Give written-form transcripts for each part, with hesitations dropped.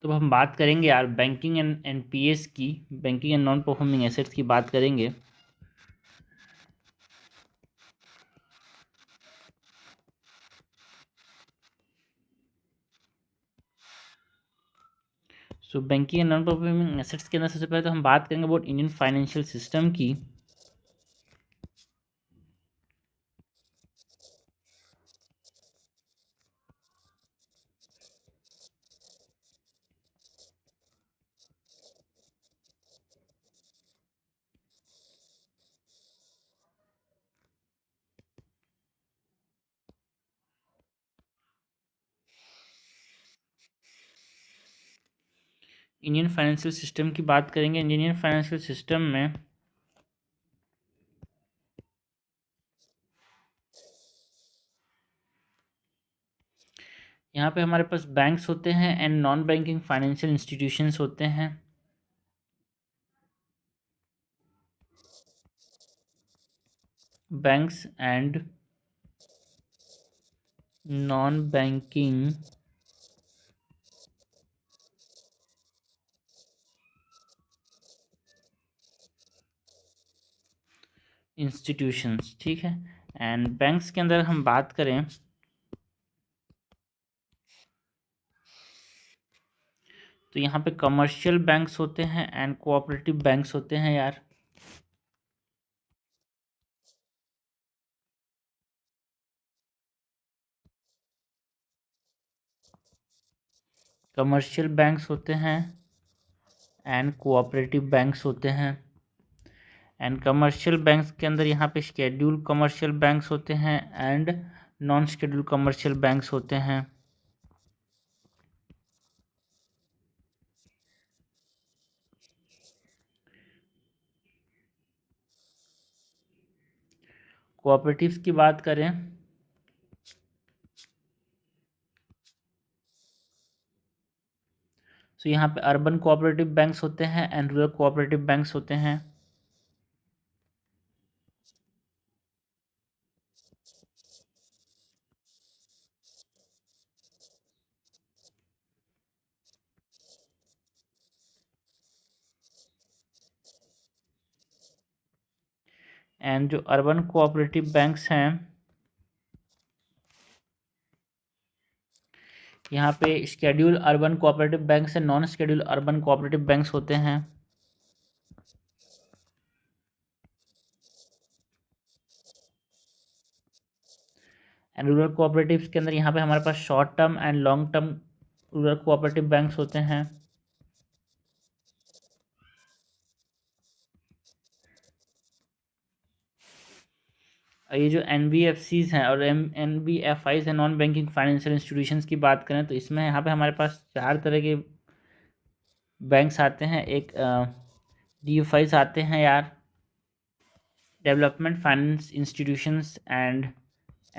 तो हम बात करेंगे यार बैंकिंग एंड एनपीएस की, banking and non performing assets की बात करेंगे। सो banking and non performing assets के अंदर सबसे पहले तो हम बात करेंगे अबाउट इंडियन फाइनेंशियल सिस्टम की। इंडियन फाइनेंशियल सिस्टम की बात करेंगे। इंडियन फाइनेंशियल सिस्टम में यहाँ पे हमारे पास बैंक्स होते हैं and non banking financial institutions होते हैं। Banks and non banking institutions, ठीक है। एंड बैंक्स के अंदर हम बात करें तो यहाँ पे कमर्शियल बैंक्स होते हैं एंड कोऑपरेटिव बैंक्स होते हैं यार। कमर्शियल बैंक्स होते हैं एंड कोऑपरेटिव बैंक्स होते हैं। एंड कमर्शियल बैंक्स के अंदर यहाँ पे शेड्यूल कमर्शियल बैंक्स होते हैं and non schedule commercial banks होते हैं। कोऑपरेटिव्स की बात करें तो यहाँ पे अर्बन कोऑपरेटिव बैंक्स होते हैं एंड रूरल कोऑपरेटिव बैंक्स होते हैं। एंड जो अर्बन कोऑपरेटिव बैंक्स हैं यहाँ पे schedule urban cooperative banks and non schedule urban cooperative banks होते हैं। एंड रूरल कोऑपरेटिव्स के अंदर यहाँ पे हमारे पास short term and long term rural cooperative banks होते हैं। ये जो NBFCs हैं और NBFIs हैं, नॉन बैंकिंग फाइनेंशियल इंस्टीट्यूशंस की बात करें तो इसमें यहाँ पे हमारे पास 4 तरह के बैंक्स आते हैं। एक DFIs आते हैं यार, development finance institutions and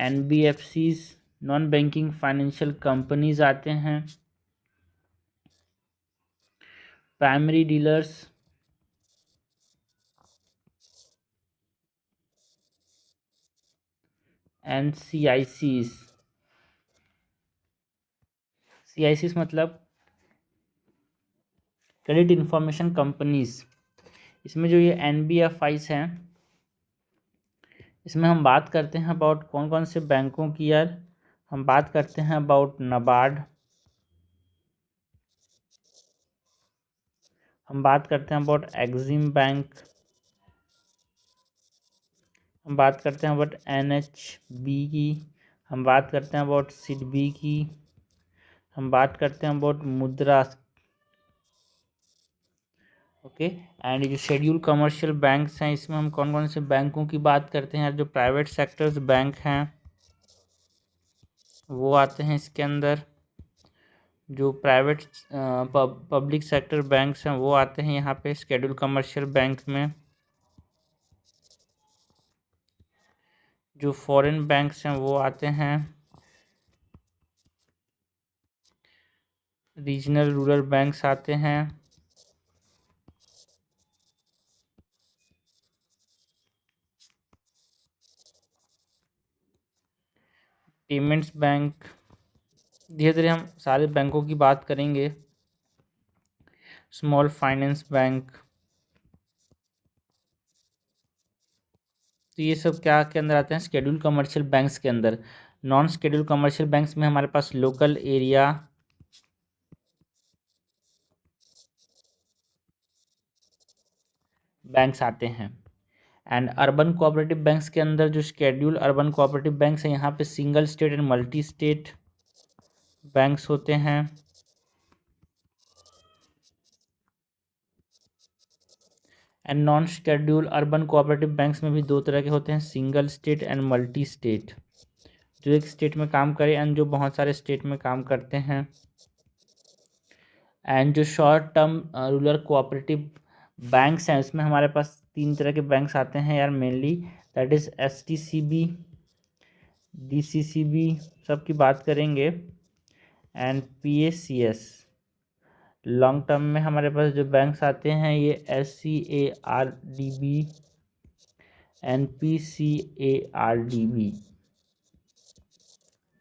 NBFCs non banking financial companies आते हैं। प्राइमरी डीलर्स एंड CICs मतलब क्रेडिट इंफॉर्मेशन कंपनीज। इसमें जो ये NBFIs हैं इसमें हम बात करते हैं अबाउट कौन कौन से बैंकों की यार। हम बात करते हैं अबाउट नाबार्ड, हम बात करते हैं अबाउट एक्सिम बैंक, हम बात करते हैं अबाउट NHB की, हम बात करते हैं अबाउट सिडबी की, हम बात करते हैं अबाउट मुद्रा। ओके। एंड जो शेड्यूल कमर्शियल बैंक्स हैं इसमें हम कौन कौन से बैंकों की बात करते हैं यार। जो प्राइवेट सेक्टर्स बैंक हैं वो आते हैं इसके अंदर। जो प्राइवेट पब्लिक सेक्टर बैंक्स हैं वो आते हैं यहाँ पे शेड्यूल कमर्शियल बैंक में। जो फॉरेन बैंक्स हैं वो आते हैं रीजनल रूरल बैंक्स आते हैं। Payments bank. धीरे धीरे हम सारे बैंकों की बात करेंगे। Small finance bank. तो ये सब क्या के अंदर आते हैं? शेड्यूल कमर्शियल बैंक्स के अंदर। नॉन शेड्यूल कमर्शियल बैंक्स में हमारे पास लोकल एरिया बैंक्स आते हैं। एंड अर्बन कोऑपरेटिव बैंक्स के अंदर जो शेड्यूल अर्बन कोऑपरेटिव बैंक्स हैं, यहाँ पे single state and multi state banks होते हैं। And non schedule urban cooperative banks में भी दो तरह के होते हैं, single state and multi state, जो एक स्टेट में काम करे एंड जो बहुत सारे स्टेट में काम करते हैं। एंड जो short term rural cooperative banks हैं, उसमें हमारे पास तीन तरह के बैंक्स आते हैं यार mainly, that is STCB, DCCB सब की बात करेंगे, एंड PACS। लॉन्ग टर्म में हमारे पास जो बैंक्स आते हैं ये SCARDB एंड PCARDB,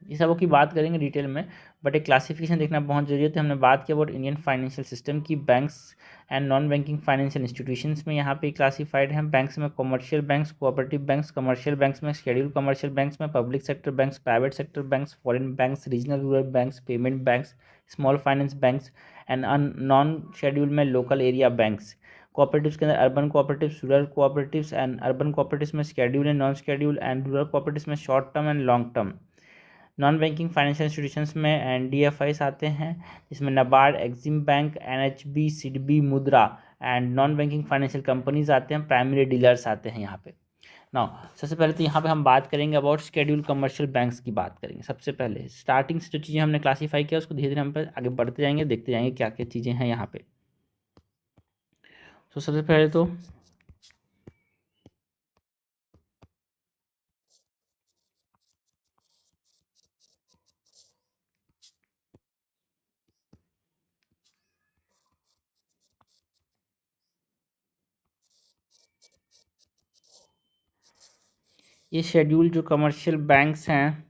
ये सबों की बात करेंगे डिटेल में, बट एक क्लासिफिकेशन देखना बहुत जरूरी है। तो हमने बात किया अबाउट इंडियन फाइनेंशियल सिस्टम की, banks and non banking financial institutions में यहाँ पे क्लासिफाइड हैं। बैंक्स में commercial banks, cooperative banks, commercial banks में शेड्यूल कमर्शियल बैंक्स में public sector banks, private sector banks, foreign banks, regional rural banks, payment banks, small finance banks, and non schedule में local area banks. Cooperatives के अंदर urban cooperatives, rural cooperatives, and urban cooperatives में schedule and non schedule, and rural cooperatives में short term and long term. Non banking financial institutions में NDFIs आते हैं, जिसमें NABARD, EXIM bank, NHB, SIDBI, MUDRA, and non banking financial companies आते हैं, primary dealers आते हैं यहाँ पे। नाउ सबसे पहले तो यहाँ पे हम बात करेंगे अबाउट शेड्यूल कमर्शियल बैंक्स की बात करेंगे। सबसे पहले स्टार्टिंग से जो चीज़ें हमने क्लासीफाई किया उसको धीरे धीरे हम पे आगे बढ़ते जाएंगे, देखते जाएंगे क्या क्या चीज़ें हैं यहाँ पे। तो सबसे पहले तो ये शेड्यूल जो कमर्शियल बैंक्स हैं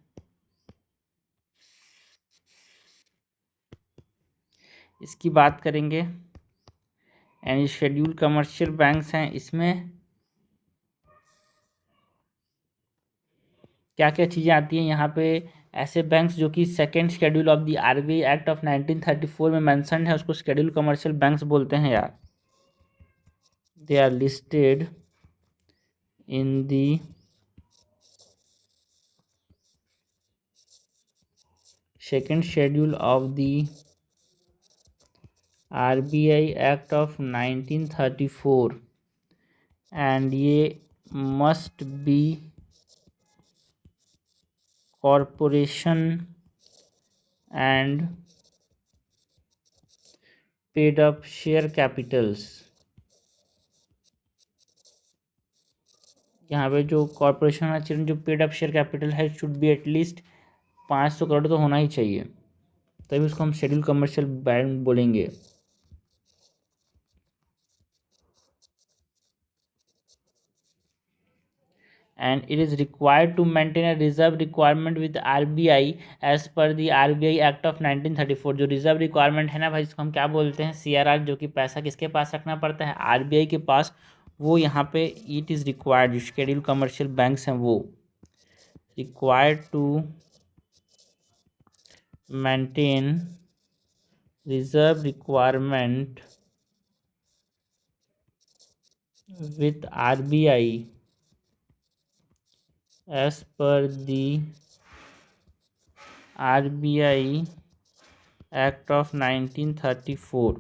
इसकी बात करेंगे। एंड ये शेड्यूल कमर्शियल बैंक्स हैं, इसमें क्या क्या चीज़ें आती हैं यहाँ पे? ऐसे बैंक्स जो कि second schedule of the RBI act of 1934 में मेंशन्ड है, उसको शेड्यूल कमर्शियल बैंक्स बोलते हैं यार। They are listed in the second schedule of the RBI act of 1934, and ये must be corporation and paid up share capitals. यहाँ पे जो कॉरपोरेशन होना चाहिए, जो पेड अप शेयर कैपिटल है, शुड बी एटलीस्ट 500 करोड़ तो होना ही चाहिए, तभी उसको हम शेड्यूल कमर्शियल बैंक बोलेंगे। And it is required to maintain a reserve requirement with RBI as per the RBI act of 1934। जो रिजर्व रिक्वायरमेंट है ना भाई, इसको हम क्या बोलते हैं? CRR, जो कि पैसा किसके पास रखना पड़ता है? RBI के पास। वो यहाँ पे इट इज़ रिक्वायर्ड, जो शेड्यूल कमर्शियल बैंक्स हैं वो required to maintain reserve requirement with RBI as per the RBI Act of 1934।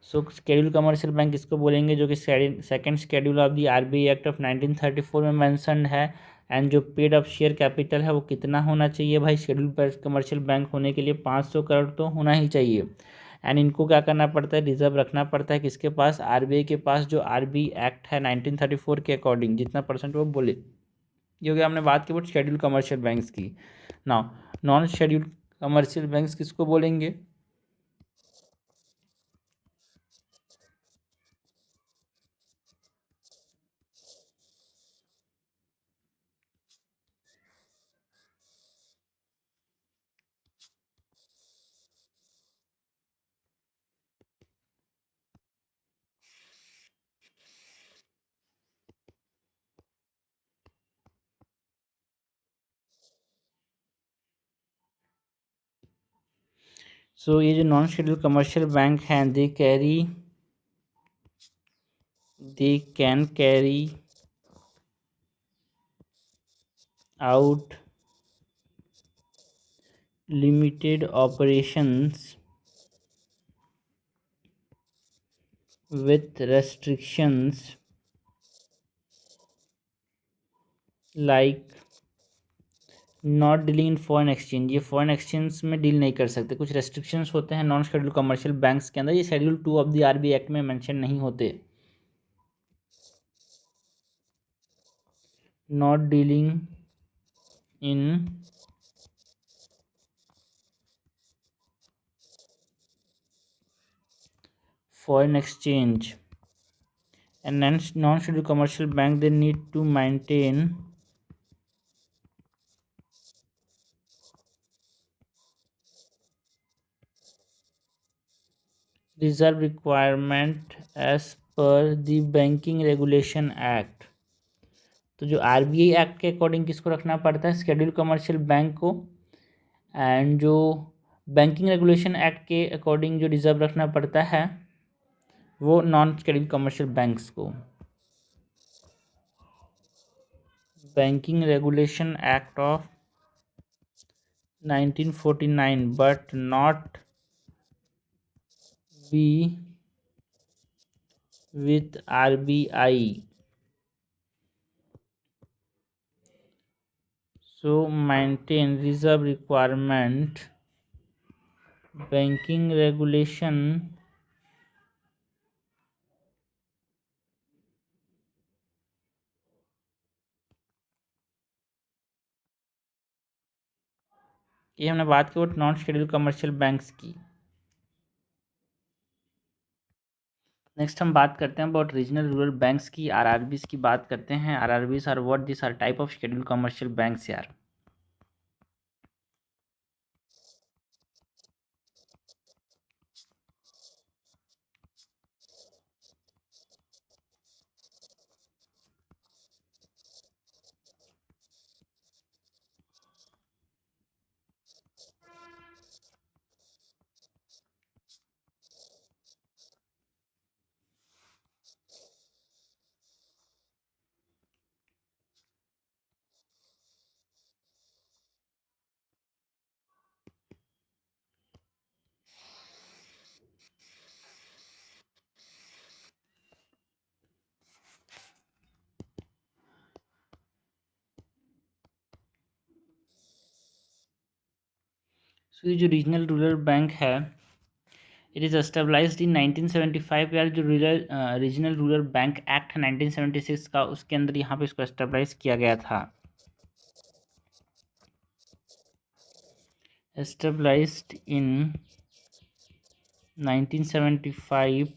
So schedule commercial bank किसको बोलेंगे? जो कि second schedule of the RBI act of 1934 में मेंशन्ड है। And जो पेड अप शेयर कैपिटल है वो कितना होना चाहिए भाई? शेड्यूल कमर्शियल बैंक होने के लिए 500 करोड़ तो होना ही चाहिए। एंड इनको क्या करना पड़ता है? रिजर्व रखना पड़ता है किसके पास? RBI के पास, जो RBI एक्ट है 1934 के अकॉर्डिंग जितना परसेंट वो बोले। ये हो गया, हमने बात की वो शेड्यूल कमर्शियल बैंक्स की। Now non schedule commercial banks किसको बोलेंगे? सो ये जो नॉन शेड्यूल्ड कमर्शियल बैंक हैं they can carry out limited operations with restrictions like not dealing in foreign exchange. ये फॉरेन एक्सचेंज में डील नहीं कर सकते। कुछ रेस्ट्रिक्शंस होते हैं नॉन शेड्यूल्ड कमर्शियल बैंक्स के अंदर, ये schedule 2 of the RBI act में मेंशन नहीं होते। Not dealing in foreign exchange and non-scheduled commercial bank, they need to maintain reserve requirement as per the banking regulation act। तो जो RBI act के according किसको रखना पड़ता है, शेड्यूल कमर्शियल बैंक को, एंड जो बैंकिंग रेगुलेशन एक्ट के अकॉर्डिंग जो रिजर्व रखना पड़ता है वो नॉन शेड्यूल कमर्शियल बैंक्स को। Banking regulation act of 1949 but not be with RBI, so maintain reserve requirement banking regulation ये हमने बात की वो नॉन शेड्यूल कमर्शियल बैंक्स की। नेक्स्ट हम बात करते हैं अबाउट रीजनल रूरल बैंक्स की, आरआरबीज की बात करते हैं। RRBs are what this are type of schedule commercial banks यार। सो ये जो रीजनल रूरल बैंक है इट इज़ एस्टेब्लाइज्ड इन 1975। यार जो रीजनल रूरल बैंक एक्ट है 1976 का, उसके अंदर यहाँ पे इसको एस्टेब्लाइज किया गया था। established in 1975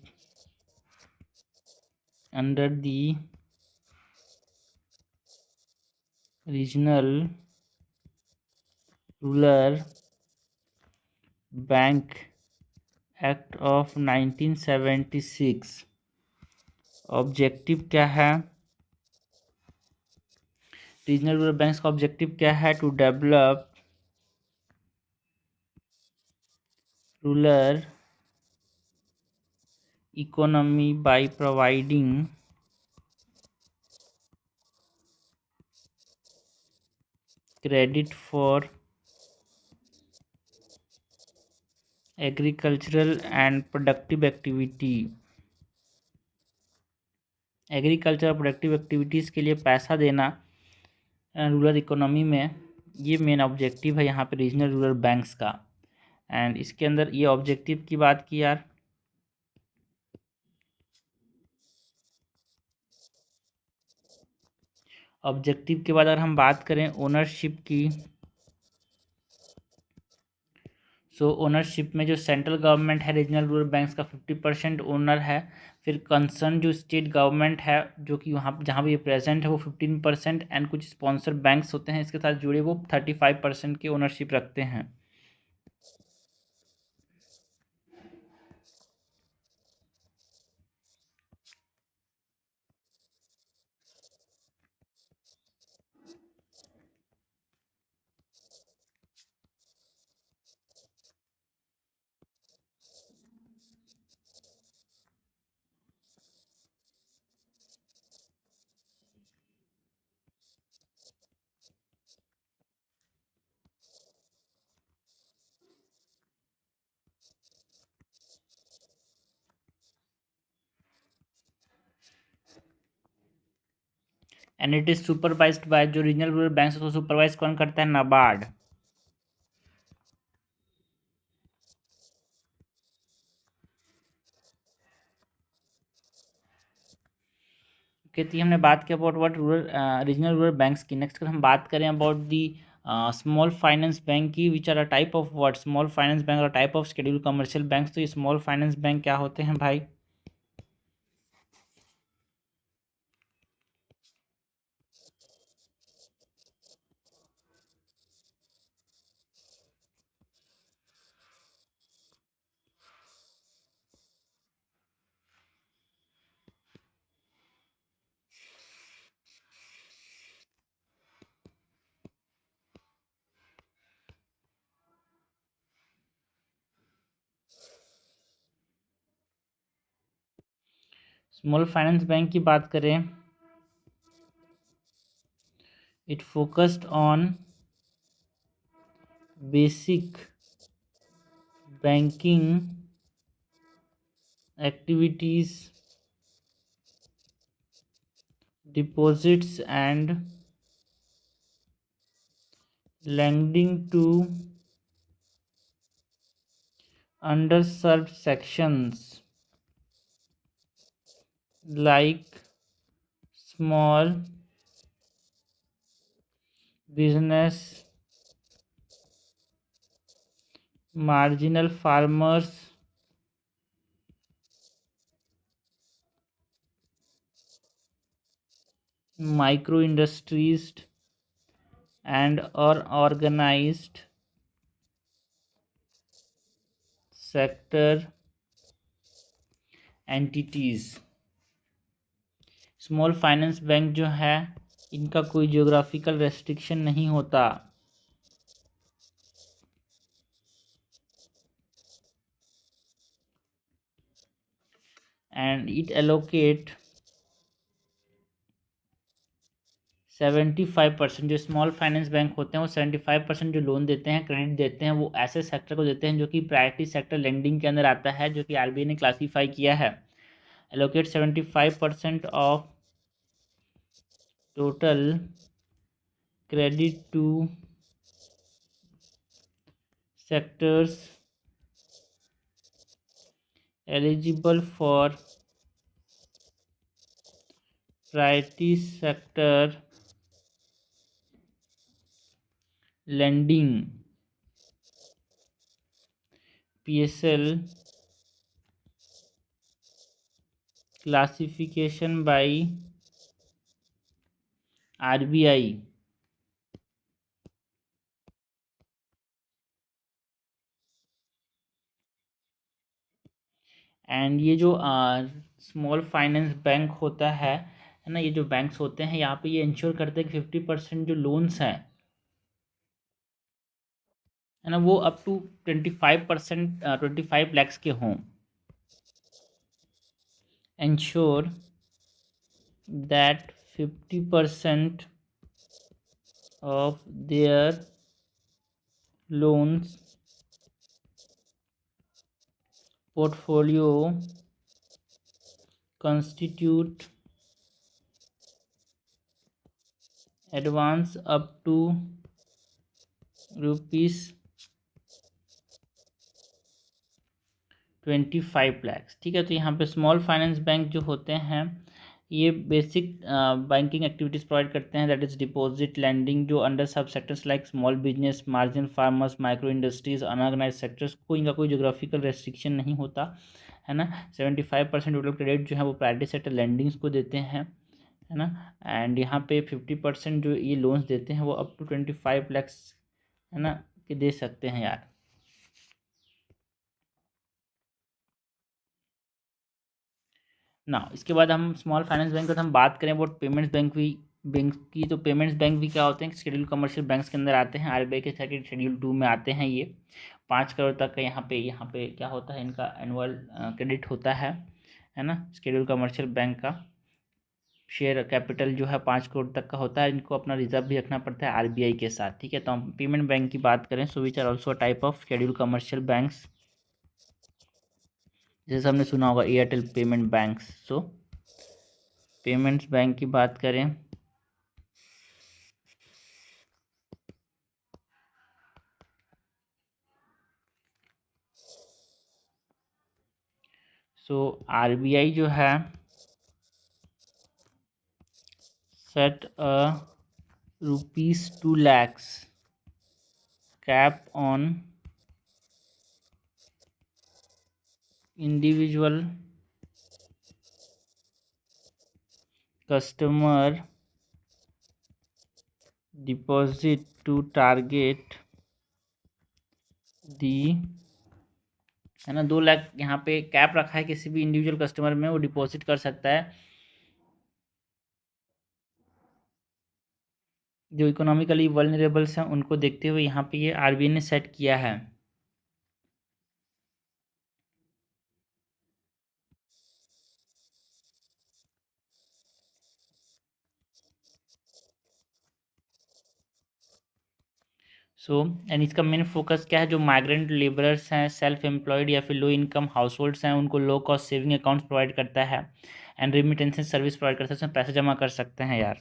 under the Regional Rural Bank Act of 1976। Objective क्या है, रीजनल रूरल बैंक्स का ऑब्जेक्टिव क्या है, to develop rural economy by providing credit for agricultural and productive activity. Agriculture productive activities के लिए पैसा देना रूरल इकोनॉमी में, ये मेन ऑब्जेक्टिव है यहाँ पे रीजनल रूरल बैंक्स का। एंड इसके अंदर ये ऑब्जेक्टिव की बात की यार, ऑब्जेक्टिव के बाद अगर हम बात करें ओनरशिप की, सो ओनरशिप में जो सेंट्रल गवर्नमेंट है रीजनल रूरल बैंक्स का 50% ओनर है। फिर कंसर्न जो स्टेट गवर्नमेंट है जो कि वहाँ जहाँ भी ये प्रेजेंट है वो 15%, एंड कुछ स्पॉन्सर बैंक्स होते हैं इसके साथ जुड़े वो 35% की ओनरशिप रखते हैं। And it is supervised by, जो रीजनल रूरल बैंक को सुपरवाइज कौन करता है? नाबार्ड। ओके, तो ये हमने बात की about what rural regional rural banks की। नेक्स्ट हम बात करें about the small finance bank की, which are a type of what? Small finance bank और type of schedule commercial bank. तो ये स्मॉल फाइनेंस बैंक क्या होते हैं भाई? स्मॉल फाइनेंस बैंक की बात करें, it focused on basic banking activities, deposits and lending to underserved sections like small business, marginal farmers, micro industries and or organized sector entities। Small finance bank जो है, इनका कोई जियोग्राफिकल रेस्ट्रिक्शन नहीं होता, and it allocate 75%। जो small finance bank होते हैं वो 75% जो लोन देते हैं, क्रेडिट देते हैं, वो ऐसे सेक्टर को देते हैं जो कि प्रायोरिटी सेक्टर लेंडिंग के अंदर आता है, जो कि आरबीआई ने क्लासीफाई किया है। Allocate 75% of total credit to sectors eligible for priority sector lending, PSL classification by RBI। And ये जो स्मॉल फाइनेंस बैंक होता है ना, ये जो बैंक्स होते हैं यहाँ पे ये इंश्योर करते हैं कि 50% जो लोन्स हैं है ना, वो अप टू 25%, 25 lakhs के हों। Ensure that 50% of their loans portfolio constitute advance up to rupees 25 lakhs। ठीक है, तो यहाँ पे स्मॉल फाइनेंस बैंक जो होते हैं ये बेसिक बैंकिंग एक्टिविटीज़ प्रोवाइड करते हैं, दैट इज़ डिपॉजिट, लैंडिंग, जो under sub sectors like small business, margin farmers, micro industries, unorganise sectors को इनका कोई जोग्राफिकल रेस्ट्रिक्शन नहीं होता है ना। 75% टोटल क्रेडिट जो है वो प्रायोरिटी सेक्टर लैंडिंग्स को देते हैं है ना। एंड यहाँ पे 50% जो ये लोन्स देते हैं वो अप टू 25 lakhs है ना कि दे सकते हैं यार। ना इसके बाद हम स्मॉल फाइनेंस बैंक का हम बात करें अबाउट पेमेंट्स बैंक की। तो पेमेंट्स बैंक भी क्या होते हैं? शेड्यूल कमर्शियल बैंक्स के अंदर आते हैं, आरबीआई के सेक्रेटरी शेड्यूल 2 में आते हैं ये। 5 करोड़ तक का यहाँ पे क्या होता है, इनका एनुअल क्रेडिट होता है ना। शेड्यूल कमर्शियल बैंक का शेयर कैपिटल जो है 5 करोड़ तक का होता है। इनको अपना रिजर्व भी रखना पड़ता है आरबीआई के साथ। ठीक है, तो हम पेमेंट बैंक की बात करें, so which are also type of schedule commercial banks. जैसे हमने सुना होगा Airtel payment banks. So payments bank की बात करें सो आरबीआई जो है set a ₹2 lakhs cap on individual customer deposit to target the, है ना, 2 लाख यहाँ पे कैप रखा है किसी भी इंडिविजुअल कस्टमर में, वो डिपॉजिट कर सकता है जो इकोनॉमिकली वल्नरेबल्स हैं उनको देखते हुए यहाँ पे ये आरबीआई ने सेट किया है। एंड इसका मेन फोकस क्या है, जो माइग्रेंट लेबरर्स हैं, सेल्फ एम्प्लॉयड या फिर लो इनकम हाउस होल्ड्स हैं, उनको low cost saving accounts provide करता है एंड रेमिटेंसेस सर्विस प्रोवाइड करता है, उसमें पैसे जमा कर सकते हैं यार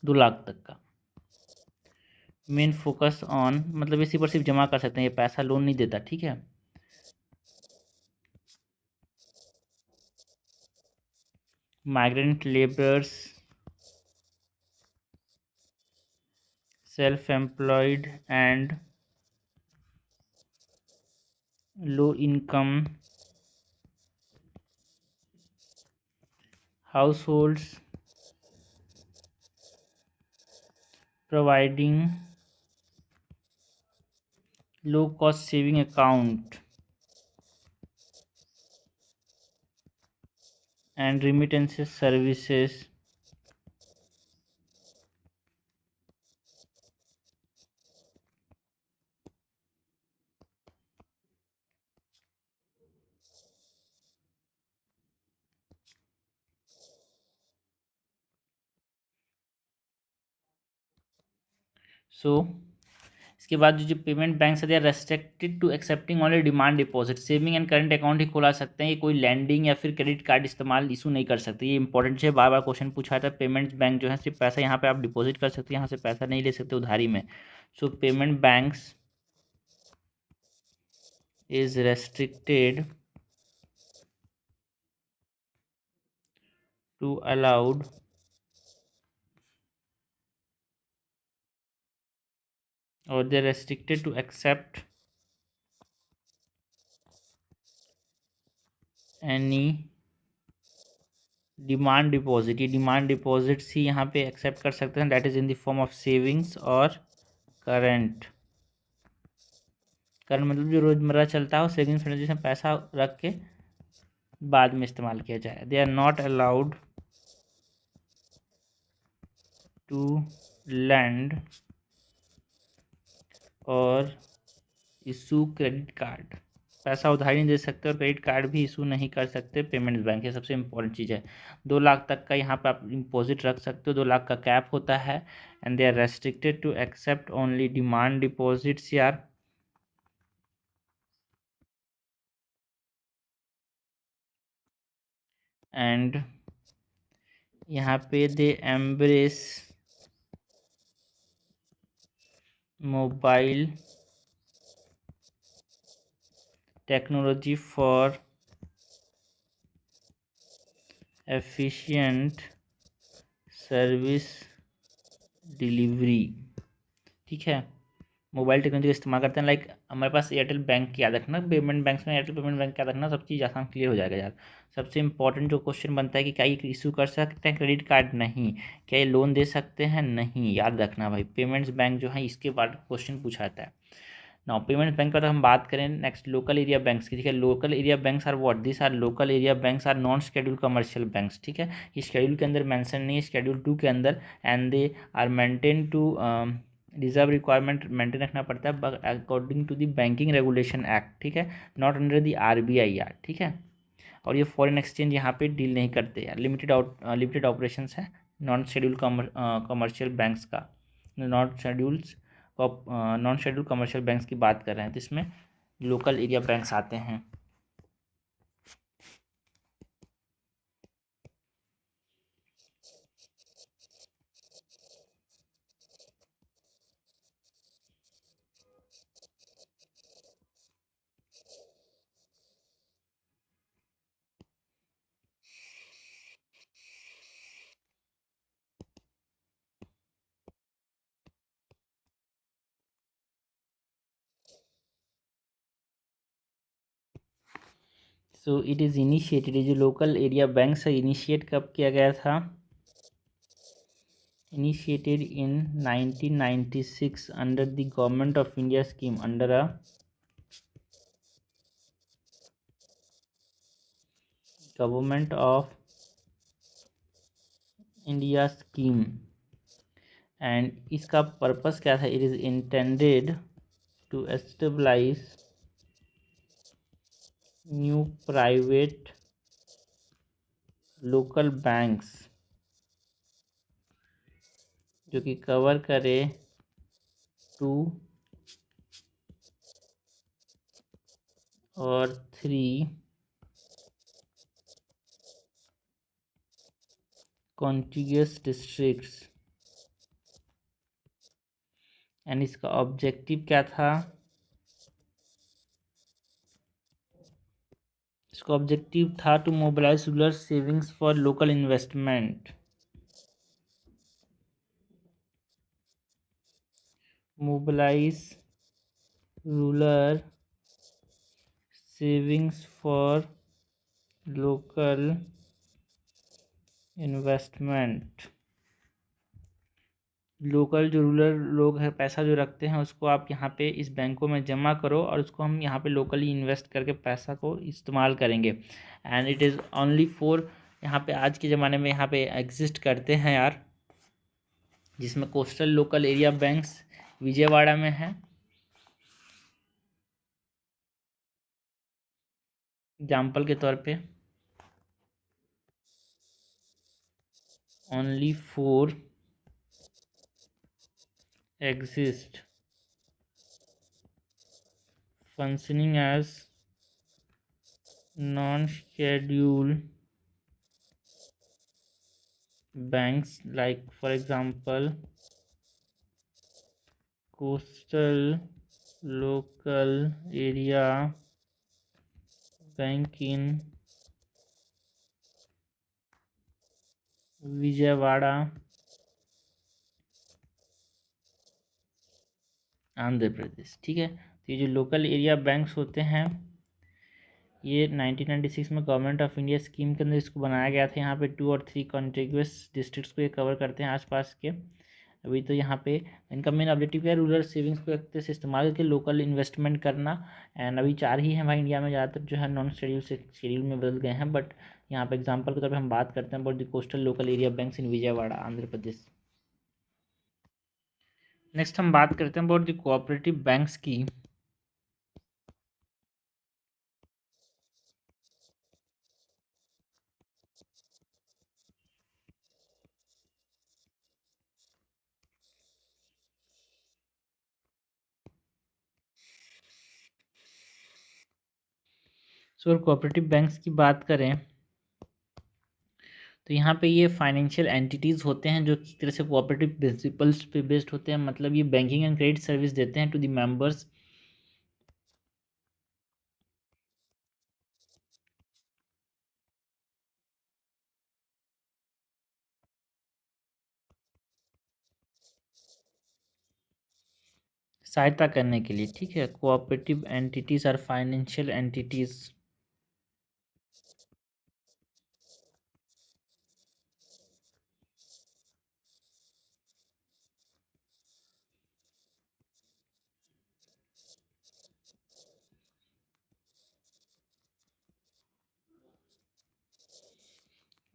2 लाख तक का। मेन फोकस ऑन मतलब इसी पर सिर्फ जमा कर सकते हैं, ये पैसा लोन नहीं देता, ठीक है। Migrant labourers, self employed and low income households providing low cost saving account and remittances services so इसके बाद जो payment bank they are restricted to accepting only demand deposit, saving and current account ही खुला सकते हैं, ये कोई landing या फिर क्रेडिट कार्ड इस्तेमाल इशू नहीं कर सकते। ये इंपॉर्टेंट है, बार बार क्वेश्चन पूछा था। पेमेंट्स बैंक जो है सिर्फ पैसा यहाँ पे आप डिपॉजिट कर सकते हैं, यहाँ से पैसा नहीं ले सकते उधारी में। So payment banks is restricted to allowed or they're restricted to accept any demand deposit. ये डिमांड डिपॉजिट्स ही यहाँ पे एक्सेप्ट कर सकते हैं, that is in the form of savings और करंट। करंट मतलब जो रोजमर्रा चलता है, सेविंग्स में जिसमें पैसा रख के बाद में इस्तेमाल किया जाए। They are not allowed to lend और इशू क्रेडिट कार्ड, पैसा उधारी नहीं दे सकते और क्रेडिट कार्ड भी इशू नहीं कर सकते पेमेंट्स बैंक। ये सबसे इंपॉर्टेंट चीज़ है। 2 लाख तक का यहाँ पे आप डिपॉजिट रख सकते हो, 2 लाख का कैप होता है and they are restricted to accept only demand deposits यार। एंड यहाँ पे they embrace mobile technology for efficient service delivery, ठीक है। मोबाइल टेक्नोलॉजी का इस्तेमाल करते हैं, लाइक हमारे पास एयरटेल बैंक याद रखना, पेमेंट बैंक में एयरटेल पेमेंट बैंक याद रखना, सब चीज़ आसान क्लियर हो जाएगा यार। सबसे इंपॉर्टेंट जो क्वेश्चन बनता है कि क्या ये इशू कर सकते हैं क्रेडिट कार्ड, नहीं। क्या ये लोन दे सकते हैं, नहीं। याद रखना भाई, पेमेंट्स बैंक जो है इसके बाद क्वेश्चन पूछा जाता है। नाउ पेमेंट्स बैंक पर हम बात करें नेक्स्ट लोकल एरिया बैंक्स की, ठीक है। Local area banks are what, this are local area banks are non schedule commercial banks, ठीक है। ये शेड्यूल के अंदर मेंशन नहीं है, शेड्यूल 2 के अंदर, and they are maintain to reserve requirement maintain रखना पड़ता है according to the banking regulation act, ठीक है, नॉट अंडर द आरबीआई यार, ठीक है। और ये फॉरेन एक्सचेंज यहाँ पे डील नहीं करते यार, लिमिटेड ऑपरेशंस है नॉन शेड्यूल कमर्शियल बैंक्स का, नॉन शेड्यूल कमर्शियल बैंक्स की बात कर रहे हैं, तो इसमें लोकल एरिया बैंक्स आते हैं। सो इट इज़ इनिशिएटेड, ये जो लोकल एरिया बैंक्स है इनिशिएट कब किया गया था? Initiated in 1996 under the government of India scheme, under a government of India scheme. And इसका पर्पस क्या था? It is intended to establish new private local banks जो कि कवर करे 2 और 3 कॉन्टिग्यूअस डिस्ट्रिक्ट्स। एंड इसका ऑब्जेक्टिव क्या था? इसका ऑब्जेक्टिव था to mobilise rural savings for local investment, mobilise rural savings for local investment. Local जो रूरल लोग हैं पैसा जो रखते हैं उसको आप यहाँ पे इस बैंकों में जमा करो और उसको हम यहाँ पे लोकली इन्वेस्ट करके पैसा को इस्तेमाल करेंगे। And it is only for, यहाँ पे आज के ज़माने में यहाँ पे एग्जिस्ट करते हैं यार, जिसमें coastal local area banks Vijayawada में है। एग्जाम्पल के तौर पे only for exist functioning as non-scheduled banks, like for example coastal local area bank in Vijayawada Andhra Pradesh. ठीक है, तो ये जो लोकल एरिया बैंक्स होते हैं ये 1996 में गवर्नमेंट ऑफ इंडिया स्कीम के अंदर इसको बनाया गया था। यहाँ पे 2 और 3 कॉन्टिग्यूअस डिस्ट्रिक्ट्स को ये कवर करते हैं आसपास के। अभी तो यहाँ पे इनका मेन ऑब्जेक्टिव क्या है? रूरल सेविंग्स को एक तरह से इस्तेमाल करके लोकल इन्वेस्टमेंट करना। एंड अभी 4 ही हैं भाई इंडिया में, ज़्यादातर जो है नॉन शेड्यूल से शेड्यूल में बदल गए हैं। बट यहाँ पे एग्जाम्पल के तौर पर हम बात करते हैं about the coastal local area banks in Vijayawada Andhra Pradesh. Next हम बात करते हैं अबाउट द कोऑपरेटिव बैंक्स की। सो कोऑपरेटिव बैंक्स की बात करें तो यहाँ पे ये फाइनेंशियल एंटिटीज़ होते हैं जो किसी तरह से कोऑपरेटिव प्रिंसिपल्स पे बेस्ड होते हैं। मतलब ये बैंकिंग एंड क्रेडिट सर्विस देते हैं टू द मेंबर्स। सहायता करने के लिए। ठीक है, कोऑपरेटिव एंटिटीज़ और financial entities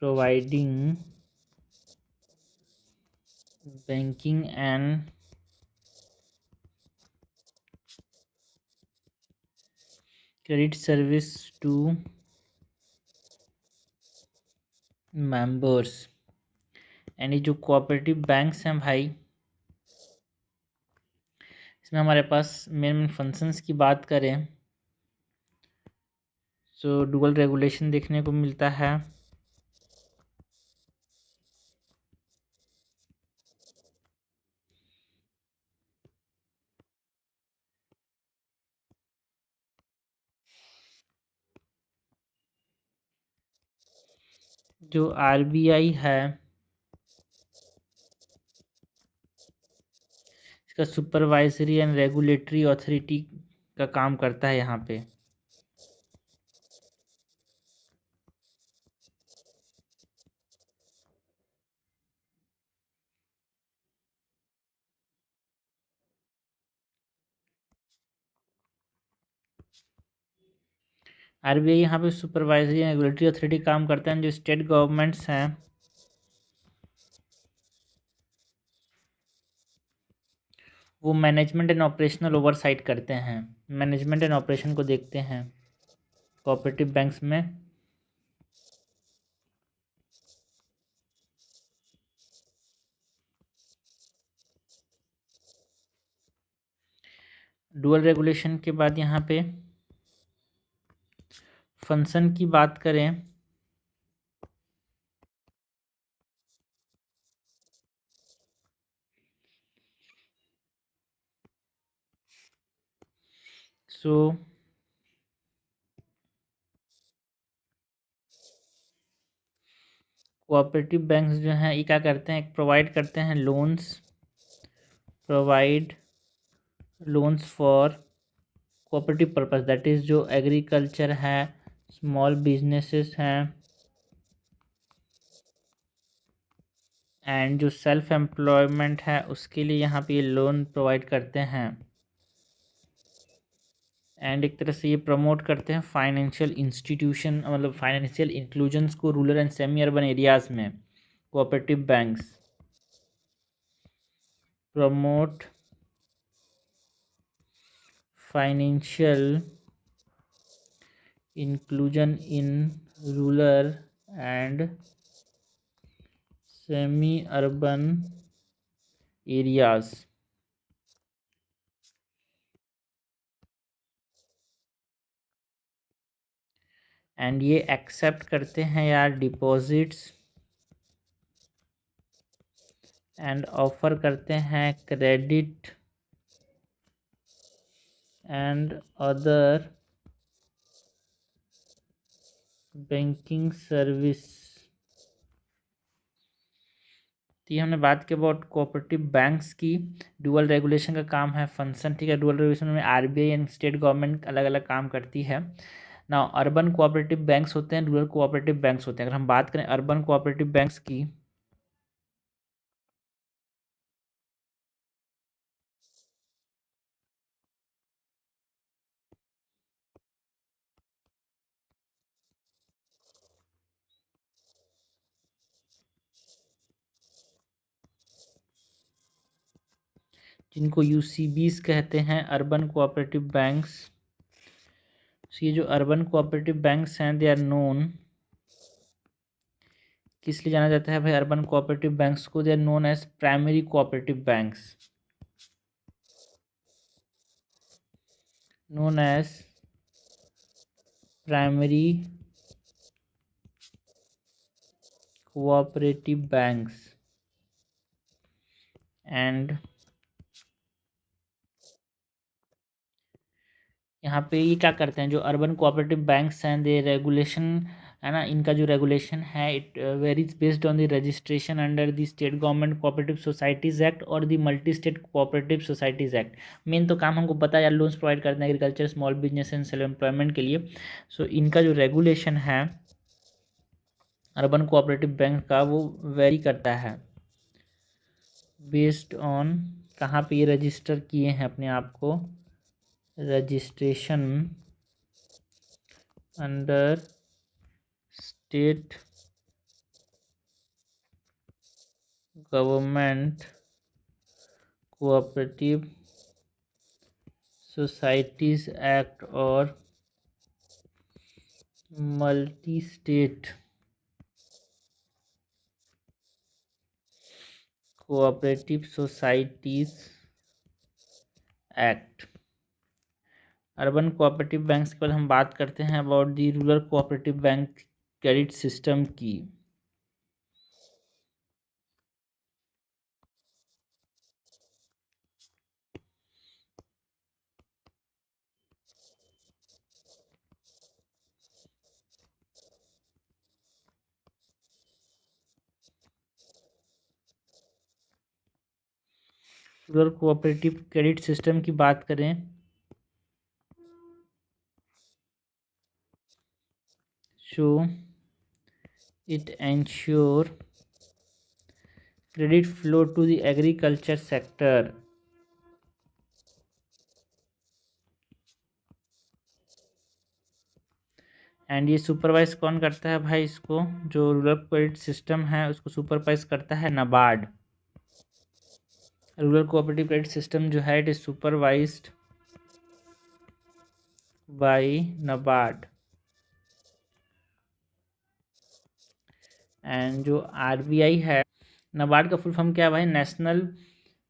providing banking and credit service to members. And ये जो कोऑपरेटिव बैंक्स हैं भाई, इसमें हमारे पास मेन मेन फंक्शंस की बात करें तो डुअल रेगुलेशन देखने को मिलता है। जो आरबीआई है इसका सुपरवाइजरी एंड रेगुलेटरी अथॉरिटी का काम करता है यहाँ पे। आरबीआई यहाँ पे सुपरवाइजरी एंड रेगुलेटरी अथॉरिटी काम करते हैं। जो स्टेट गवर्नमेंट्स हैं वो मैनेजमेंट एंड ऑपरेशनल ओवरसाइट करते हैं, मैनेजमेंट एंड ऑपरेशन को देखते हैं कोऑपरेटिव बैंक्स में। डुअल रेगुलेशन के बाद यहाँ पे फंक्शन की बात करें सो कोऑपरेटिव बैंक्स जो हैं ये क्या करते हैं, प्रोवाइड करते हैं loans, provide loans for cooperative purpose, that is जो एग्रीकल्चर है, स्मॉल बिजनेसेस हैं एंड जो सेल्फ एम्प्लॉयमेंट है उसके लिए यहाँ पे ये लोन प्रोवाइड करते हैं। एंड एक तरह से ये प्रमोट करते हैं फाइनेंशियल इंस्टीट्यूशन, मतलब फाइनेंशियल इंक्लूजन्स को rural and semi urban areas में। Cooperative banks promote financial inclusion in rural and semi urban areas. And ये एक्सेप्ट करते हैं यार डिपॉजिट्स एंड ऑफर करते हैं credit and other banking service. तो ये हमने बात की अबाउट कोऑपरेटिव बैंक्स की। डुअल रेगुलेशन का काम है फंक्शन, ठीक है। डुअल रेगुलेशन में आरबीआई एंड स्टेट गवर्नमेंट अलग अलग काम करती है ना। अर्बन कोऑपरेटिव बैंक्स होते हैं, रूरल कोऑपरेटिव बैंक्स होते हैं। अगर हम बात करें अर्बन कोऑपरेटिव बैंक्स की, जिनको यूसीबीज कहते हैं, अर्बन कोऑपरेटिव बैंक्स। ये जो अर्बन कोऑपरेटिव बैंक्स हैं दे आर नोन, किस लिए जाना जाता है भाई अर्बन कोऑपरेटिव बैंक्स को? They are known as primary cooperative banks, known as primary cooperative banks। And यहाँ पे ये क्या करते हैं, जो अर्बन कोऑपरेटिव बैंक्स हैं दे रेगुलेशन है ना, इनका जो रेगुलेशन है it varies based on the registration under the state government cooperative societies act और the multi state cooperative societies act. Main तो काम हमको पता है यार, लोन्स प्रोवाइड करते हैं agriculture, small business and self employment के लिए। सो इनका जो रेगुलेशन है अर्बन कोऑपरेटिव बैंक का वो वेरी करता है बेस्ड ऑन कहाँ पे ये रजिस्टर किए हैं अपने आप को, registration under state government cooperative societies act और multi state cooperative societies act. Urban cooperative banks के बाद हम बात करते हैं about the rural cooperative bank credit system की। रूरल कोऑपरेटिव क्रेडिट सिस्टम की बात करें so it ensure credit flow to the agriculture sector and ये सुपरवाइज कौन करता है भाई इसको? जो रूरल क्रेडिट सिस्टम है उसको सुपरवाइज करता है NABARD. Rural cooperative credit system जो है it is supervised by NABARD. And जो आरबीआई है, नाबार्ड का फुल फॉर्म क्या है भाई? National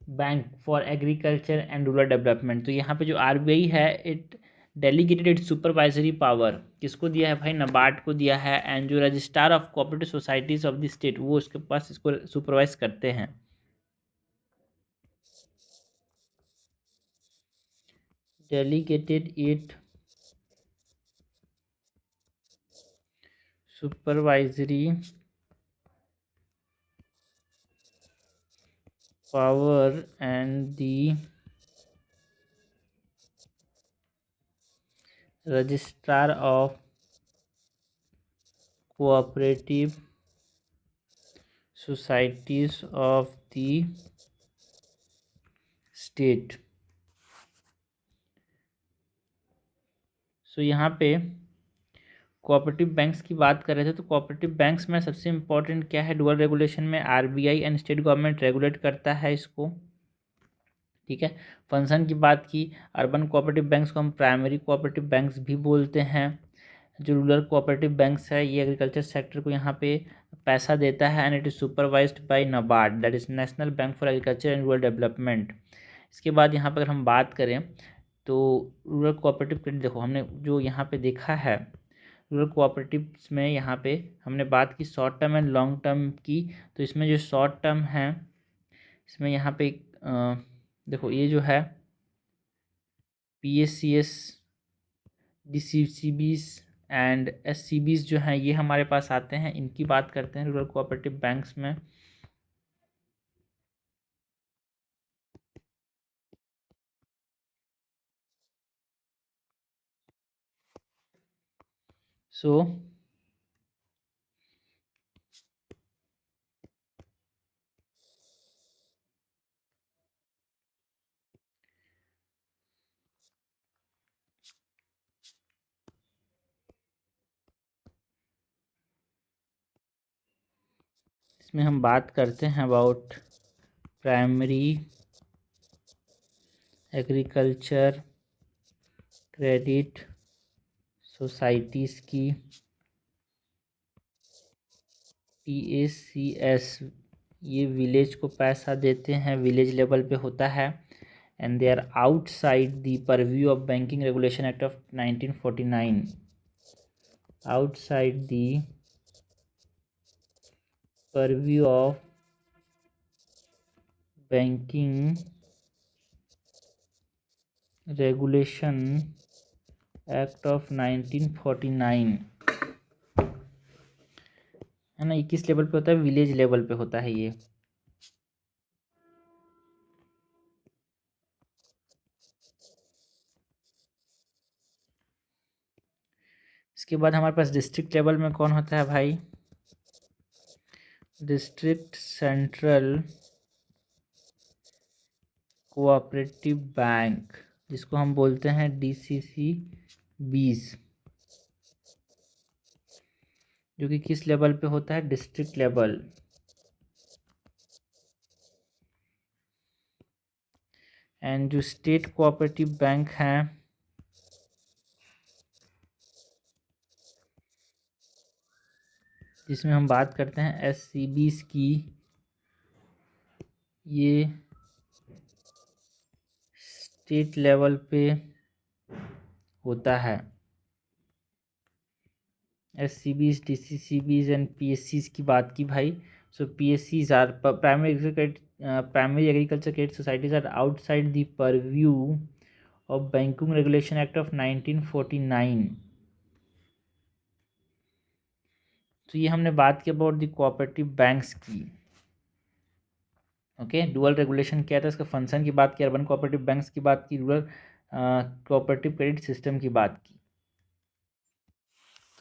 bank for agriculture and rural development. तो यहाँ पे जो आरबीआई है it delegated its supervisory power किसको दिया है भाई? नाबार्ड को दिया है। एंड जो registrar of cooperative societies of the state वो उसके पास इसको सुपरवाइज करते हैं। Delegated it supervisory power and the registrar of cooperative societies of the state। सो यहाँ पे कोऑपरेटिव बैंक्स की बात कर रहे थे, तो कोऑपरेटिव बैंक्स में सबसे इम्पोर्टेंट क्या है? डुअल रेगुलेशन में RBI and state government regulate करता है इसको, ठीक है। फंक्शन की बात की, अर्बन कोऑपरेटिव बैंक्स को हम प्राइमरी कोऑपरेटिव बैंक्स भी बोलते हैं। जो रूरल कोऑपरेटिव बैंक्स है ये एग्रीकल्चर सेक्टर को यहाँ पे पैसा देता है and it is supervised by NABARD, that is national bank for agriculture and rural development. इसके बाद यहाँ पर अगर हम बात करें तो रूरल कोऑपरेटिव क्रेडिट, देखो हमने जो यहाँ पे देखा है रूरल कोऑपरेटिव्स में, यहाँ पे हमने बात की short term and long term की। तो इसमें जो शॉर्ट टर्म है इसमें यहाँ पे देखो ये जो है PSCS, DCCBs एंड SCBs जो हैं ये हमारे पास आते हैं, इनकी बात करते हैं रूरल कोऑपरेटिव बैंक्स में। सो इसमें हम बात करते हैं about primary agriculture credit societies की, PACS। ये विलेज को पैसा देते हैं, विलेज लेवल पे होता है and they are outside the purview of banking regulation act of 1949, outside the purview of banking regulation act of 1949, है ना। ये किस लेवल पे होता है? विलेज लेवल पे होता है ये। इसके बाद हमारे पास डिस्ट्रिक्ट लेवल में कौन होता है भाई? डिस्ट्रिक्ट सेंट्रल कोऑपरेटिव बैंक, जिसको हम बोलते हैं DCCBs, जो कि किस लेवल पे होता है? District level. एंड जो स्टेट कोऑपरेटिव बैंक हैं जिसमें हम बात करते हैं SCBs की, ये स्टेट लेवल पे होता है। SCBs, DCCBs एंड PSCs की बात की भाई। So PSCs are primary agriculture credit societies are outside the purview of banking regulation act of 1949। तो ये हमने बात की अबाउट द कोऑपरेटिव बैंक्स की, ओके। डुअल रेगुलेशन क्या था, इसका फंक्शन की बात की, अर्बन कोऑपरेटिव बैंक्स की बात की, रूरल कोऑपरेटिव क्रेडिट सिस्टम की बात की।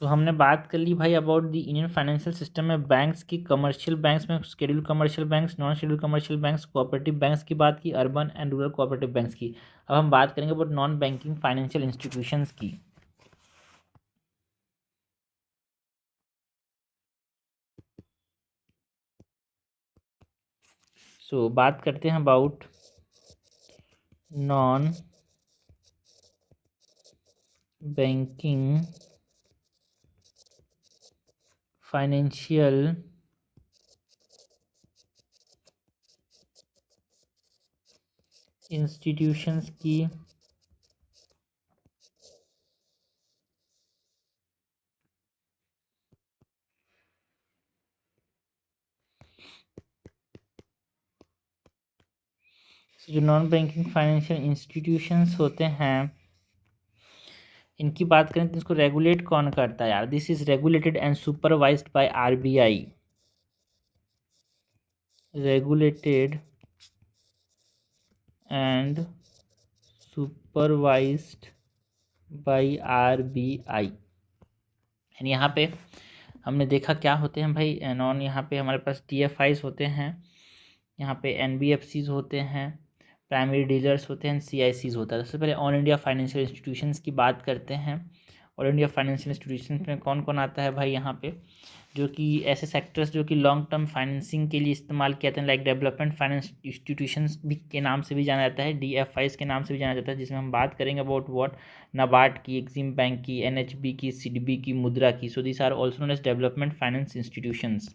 तो हमने बात कर ली भाई about the Indian financial system में बैंक्स की। कमर्शियल बैंक्स में schedule commercial banks, non schedule commercial banks, cooperative banks की बात की, urban and rural cooperative banks की। अब हम बात करेंगे about non banking financial institutions की। सो बात करते हैं about non banking financial institutions की जो नॉन बैंकिंग फाइनेंशियल इंस्टीट्यूशंस होते हैं, इनकी बात करें तो इसको रेगुलेट कौन करता है यार? This is regulated and supervised by RBI. Regulated and supervised by RBI. यानी यहाँ पे हमने देखा क्या होते हैं भाई नॉन, यहाँ पे हमारे पास टीएफआईज होते हैं, यहाँ पे एनबीएफसीज होते हैं, प्राइमरी डीलर्स होते हैं, सीआईसीज होता है। सबसे पहले ऑल इंडिया फाइनेंशियल इंस्टीट्यूशंस की बात करते हैं। ऑल इंडिया फाइनेंशियल इंस्टीट्यूशंस में कौन कौन आता है भाई? यहाँ पे जो कि ऐसे सेक्टर्स जो कि लॉन्ग टर्म फाइनेंसिंग के लिए इस्तेमाल किए जाते हैं, लाइक डेवलपमेंट फाइनेंस इंस्टीट्यूशंस भी के नाम से भी जाना जाता है, डीएफआईज के नाम से भी जाना जाता है, जिसमें हम बात करेंगे अबाउट व्हाट, नाबार्ड की, एक्सिम बैंक की, एनएचबी की, सिडबी की, मुद्रा की। So this are also known as development finance institutions.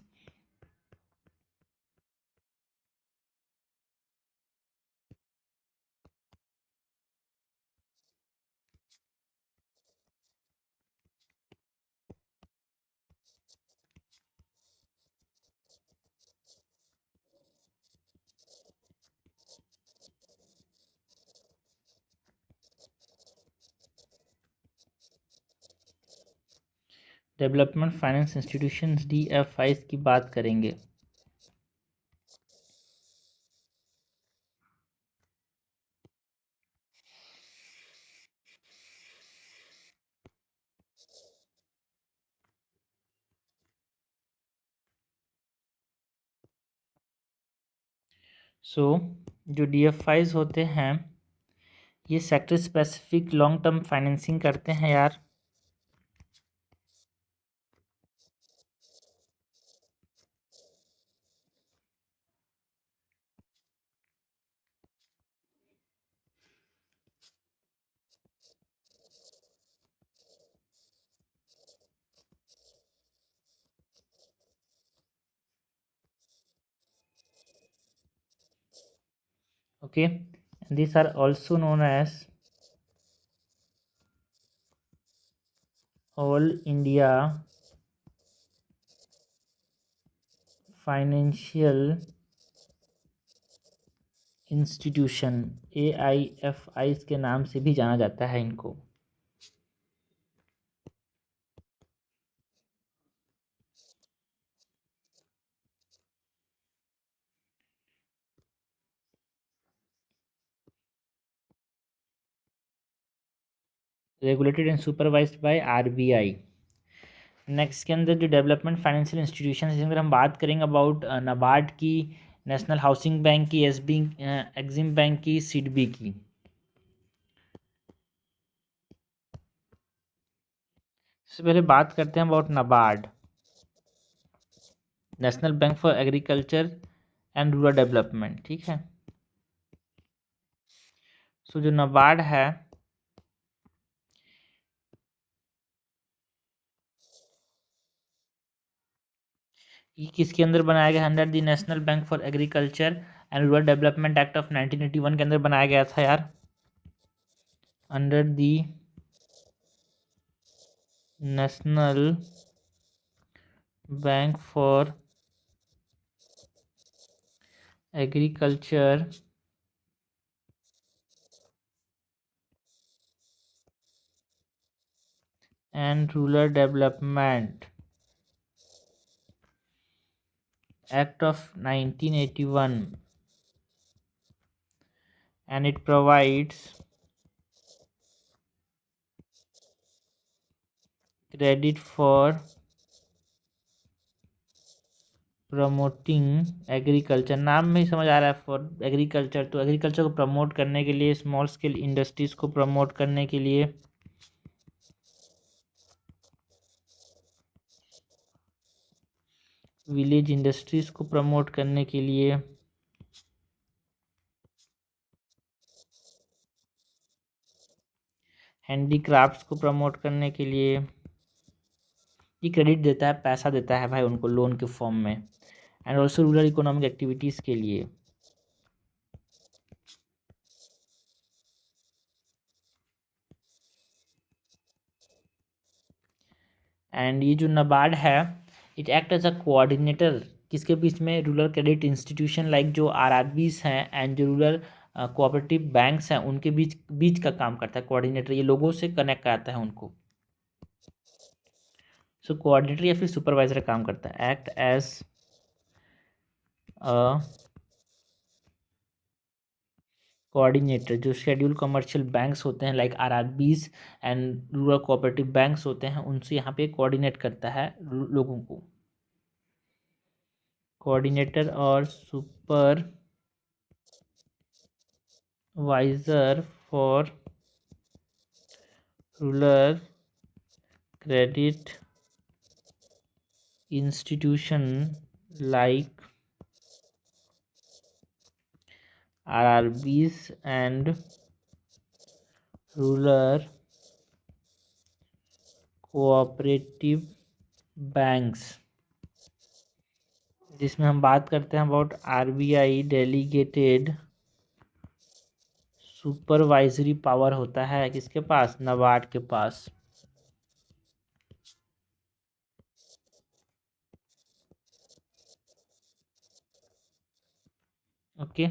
Development finance institutions DFIs की बात करेंगे। सो जो डीएफआईज होते हैं ये sector specific long term financing करते हैं यार। Okay, and these are also known as All India Financial Institution, AIFI के नाम से भी जाना जाता है इनको। Regulated and supervised by RBI. Next के अंदर जो डेवलपमेंट फाइनेंशियल इंस्टीट्यूशन है, अगर हम बात करेंगे अबाउट नाबार्ड की, नेशनल हाउसिंग बैंक की, एसबी एक्सिम बैंक की, सिडबी की। सबसे पहले बात करते हैं about NABARD, national bank for agriculture and rural development. ठीक है, सो जो नाबार्ड है ये किसके अंदर बनाया गया? Under the national bank for agriculture and rural development act of 1981 के अंदर बनाया गया था यार। Under the national bank for agriculture and rural development act of 1981 and it provides credit for promoting agriculture. नाम में ही समझ आ रहा है फॉर एग्रीकल्चर, तो एग्रीकल्चर को प्रमोट करने के लिए, स्मॉल स्केल इंडस्ट्रीज को प्रमोट करने के लिए, विलेज इंडस्ट्रीज को प्रमोट करने के लिए हैंडीक्राफ्ट्स को प्रमोट करने के लिए ये क्रेडिट देता है, पैसा देता है भाई उनको लोन के फॉर्म में। And also rural economic activities के लिए। एंड ये जो नाबार्ड है it act as a coordinator किसके बीच में, रूरल क्रेडिट इंस्टीट्यूशन लाइक जो आरआरबीज हैं एंड जो रूरल कोऑपरेटिव बैंक्स हैं उनके बीच बीच का काम करता है कोऑर्डिनेटर, ये लोगों से कनेक्ट कराता है उनको। सो कोऑर्डिनेटर या फिर सुपरवाइजर काम करता है, एक्ट एज अ कोऑर्डिनेटर। जो शेड्यूल कमर्शियल बैंक्स होते हैं like RRBs and rural cooperative banks होते हैं उनसे यहाँ पे कोऑर्डिनेट करता है लोगों को। कोऑर्डिनेटर और supervisor for rural credit institution like RRBs and rural cooperative banks, जिसमें हम बात करते हैं about RBI delegated supervisory power होता है किसके पास, नाबार्ड के पास। ओके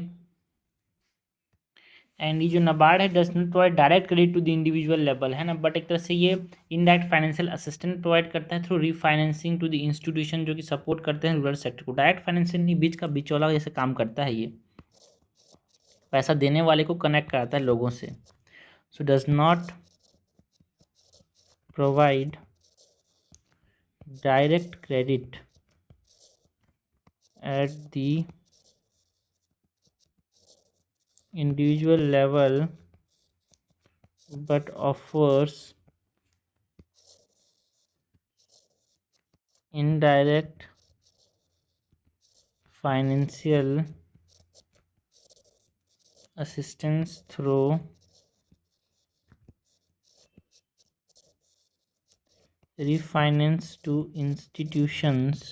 एंड ये जो नाबार्ड है does not provide direct credit to the individual level है ना, बट एक तरह से ये इनडायरेक्ट फाइनेंशियल असिस्टेंस प्रोवाइड करता है through refinancing to the institution जो कि सपोर्ट करते हैं रूरल सेक्टर को। डायरेक्ट फाइनेंसिंग नहीं, बीच का बिचौला जैसे काम करता है, ये पैसा देने वाले को कनेक्ट कराता है लोगों से। So does not provide direct credit at the individual level but offers indirect financial assistance through refinance to institutions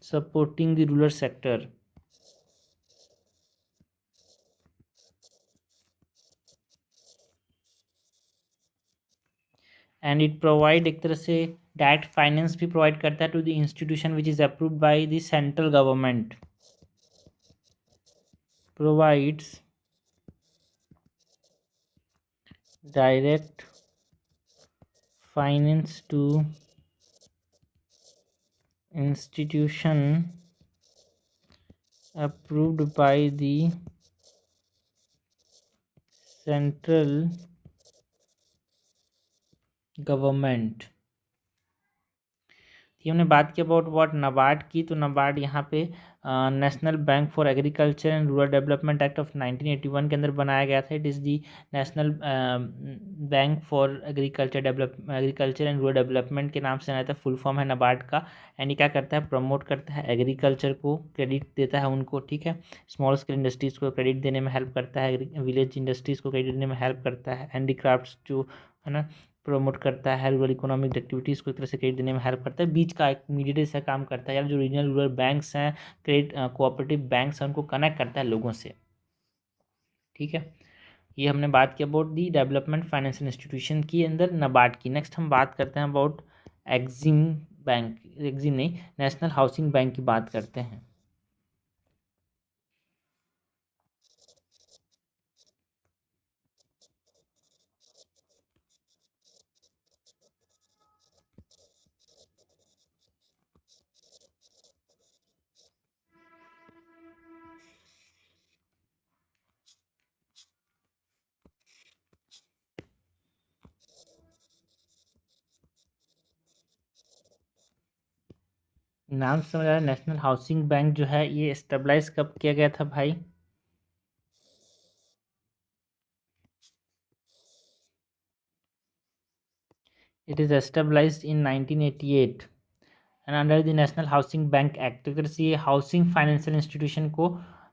supporting the rural sector। And it provide एक तरह से डायरेक्ट फाइनेंस भी प्रोवाइड करता है to the institution which is approved by the central government, provides direct finance to institution approved by the central government। ये हमने बात की अबाउट व्हाट नाबार्ड की, तो नाबार्ड यहाँ पे national bank for agriculture and rural development act of 1981 के अंदर बनाया गया था। It is the national bank for agriculture and rural development के नाम से आया था, फुल फॉर्म है नाबार्ड का। एंड ये क्या करता है, प्रमोट करता है एग्रीकल्चर को, क्रेडिट देता है उनको, ठीक है। स्मॉल स्केल इंडस्ट्रीज़ को क्रेडिट देने में हेल्प करता है, विलेज इंडस्ट्रीज़ को क्रेडिट देने में हेल्प करता है, हैंडीक्राफ्ट्स जो है ना प्रमोट करता है, रूरल इकोनॉमिक एक्टिविटीज़ को एक तरह से क्रेडिट देने में हेल्प करता है, बीच का एक मीडिएटर से काम करता है, यार जो रीजनल रूरल बैंक्स हैं, क्रेडिट कोऑपरेटिव बैंक्स हैं, उनको कनेक्ट करता है लोगों से, ठीक है। ये हमने बात की about the development financial institution की अंदर नाबार्ड की। नेक्स्ट हम बात करते हैं अबाउट एग्जिम बैंक, एग्जिम नहीं, नेशनल हाउसिंग बैंक की बात करते हैं। नाम से समझ आ रहा है, नेशनल हाउसिंग बैंक जो है ये स्टेबलाइज कब किया गया था भाई, it is established in 1988 and under the national housing bank act. तो इस तरह से ये हाउसिंग फाइनेंशियल इंस्टीट्यूशन को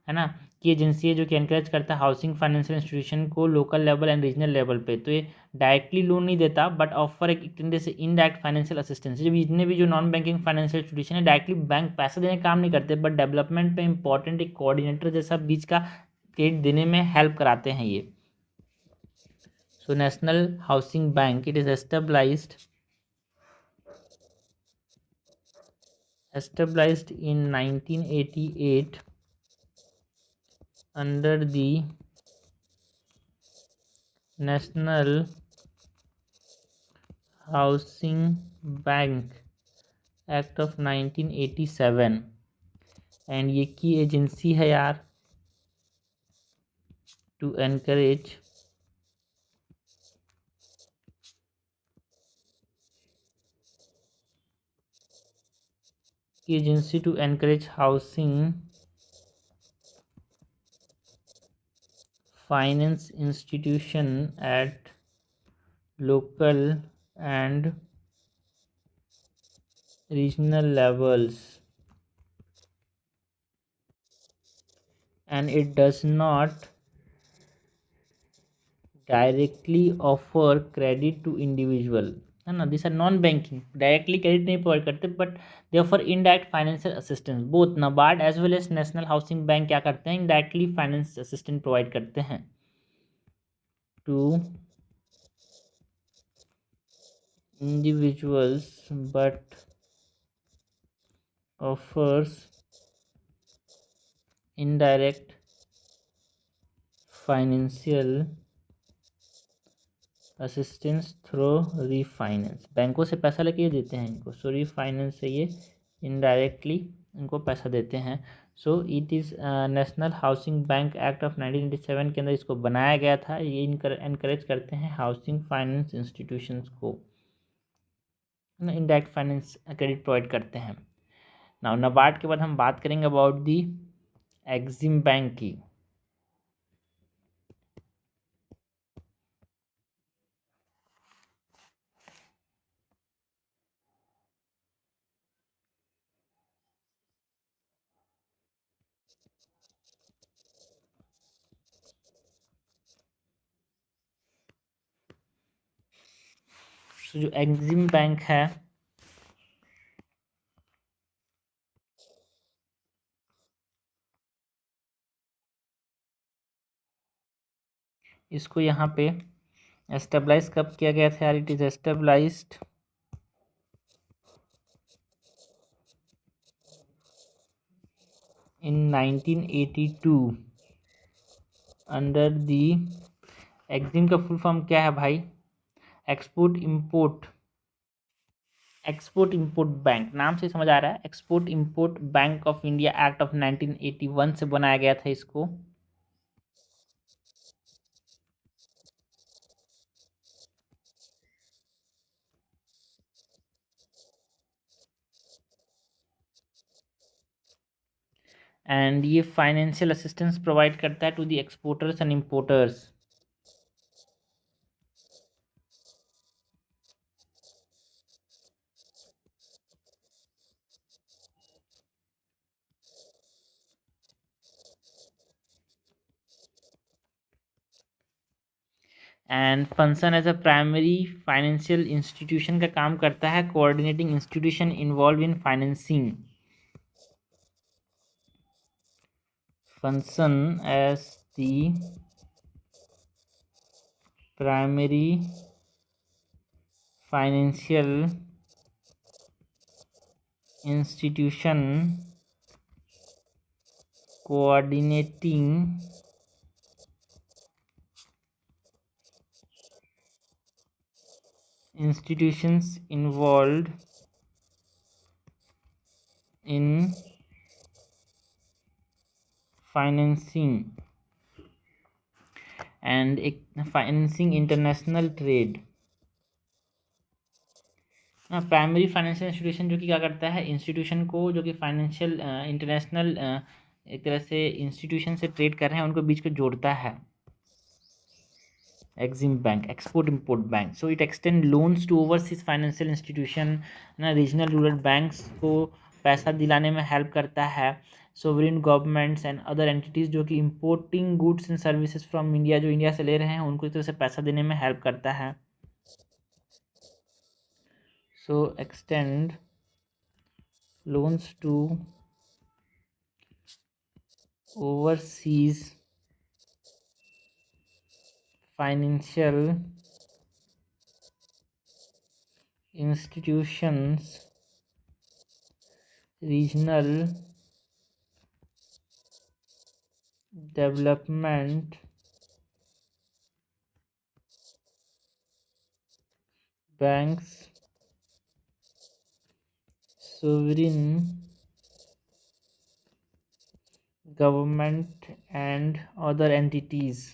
है ना, कि एजेंसी है जो कि एनकरेज करता है हाउसिंग फाइनेंशियल इंस्टीट्यूशन को local level and regional level पे। तो ये डायरेक्टली लोन नहीं देता बट ऑफर एक तरीके से इनडायरेक्ट फाइनेंशियल असिस्टेंस। जब इतने भी जो नॉन बैंकिंग फाइनेंशियल इंस्टीट्यूशन है डायरेक्टली बैंक पैसा देने का काम नहीं करते बट डेवलपमेंट पे इंपॉर्टेंट एक कोऑर्डिनेटर जैसा बीच का क्रेडिट देने में हेल्प कराते हैं ये। So national housing bank it is established in 1988 under the National Housing Bank Act of 1987 and ये की एजेंसी है यार to encourage housing finance institution at local and regional levels, and it does not directly offer credit to individual, है ना। This are non banking, directly credit नहीं provide करते but they offer indirect financial assistance. Both NABARD as well as national housing bank क्या करते हैं, indirectly finance assistance provide करते हैं to individuals but offers indirect financial assistance through refinance। बैंकों से पैसा लेके ये देते हैं इनको, सो रीफाइनेंस से ये इनडायरेक्टली इनको पैसा देते हैं। So it is national housing bank act of 1987 के अंदर इसको बनाया गया था। ये इनकरेज करते हैं हाउसिंग फाइनेंस इंस्टीट्यूशंस को, इनडायरेक्ट फाइनेंस क्रेडिट प्रोवाइड करते हैं। नाउ नाबार्ड के बाद हम बात करेंगे अबाउट दी एग्जिम बैंक की। तो जो एग्जिम बैंक है इसको यहाँ पे एस्टेब्लाइज कब किया गया था यार, it is established in 1982 under the EXIM का फुल फॉर्म क्या है भाई, एक्सपोर्ट इंपोर्ट बैंक। नाम से समझ आ रहा है, export import bank of India act of 1981 से बनाया गया था इसको। एंड ये फाइनेंशियल असिस्टेंस प्रोवाइड करता है to the exporters and importers. And function as a primary financial institution का काम करता है, coordinating institution involve in financing. Function as the primary financial institution coordinating institutions involved in financing and financing international trade। Primary financial institution जो कि क्या करता है, institution को जो कि फाइनेंशियल इंटरनेशनल एक तरह से इंस्टीट्यूशन से ट्रेड कर रहे हैं उनको बीच को जोड़ता है। EXIM bank export import bank, so it extend loans to overseas financial institution ना, रीजनल रूरल बैंक्स को पैसा दिलाने में हेल्प करता है। Sovereign governments and other entities जो कि importing goods and services from India, जो इंडिया से ले रहे हैं, उनको एक तरह से पैसा देने में हेल्प करता है। So extend loans to overseas financial institutions, regional development banks, sovereign government and other entities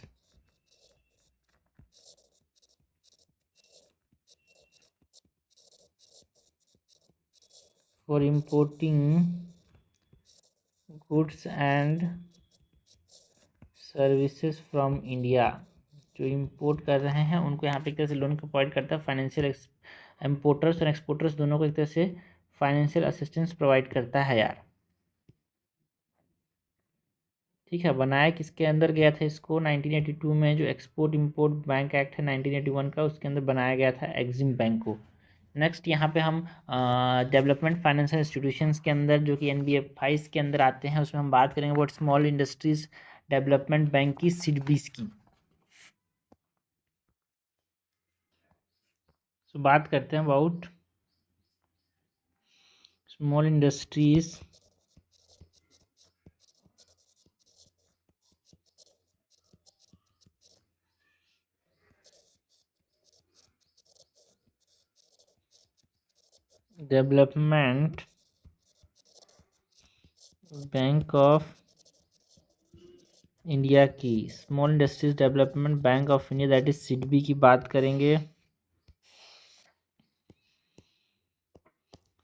for importing goods and services from India. जो इम्पोर्ट कर रहे हैं उनको यहाँ पे एक तरह से लोन प्रोवाइड करता है, फाइनेंशियल इम्पोर्टर्स और एक्सपोर्टर्स दोनों को एक तरह से फाइनेंशियल असिस्टेंस प्रोवाइड करता है यार। ठीक है, बनाया किसके अंदर गया था इसको? 1982 में जो एक्सपोर्ट इंपोर्ट बैंक एक्ट है 1981 का, उसके अंदर बनाया गया था एग्जिम बैंक को। नेक्स्ट यहाँ पे हम डेवलपमेंट फाइनेंशियल इंस्टीट्यूशंस के अंदर जो कि NBFIs के अंदर आते हैं, उसमें हम बात करेंगे about small industries development bank की, सिडबीज की। तो बात करते हैं about small industries development bank of India की, small industries development bank of India that is SIDBI की बात करेंगे,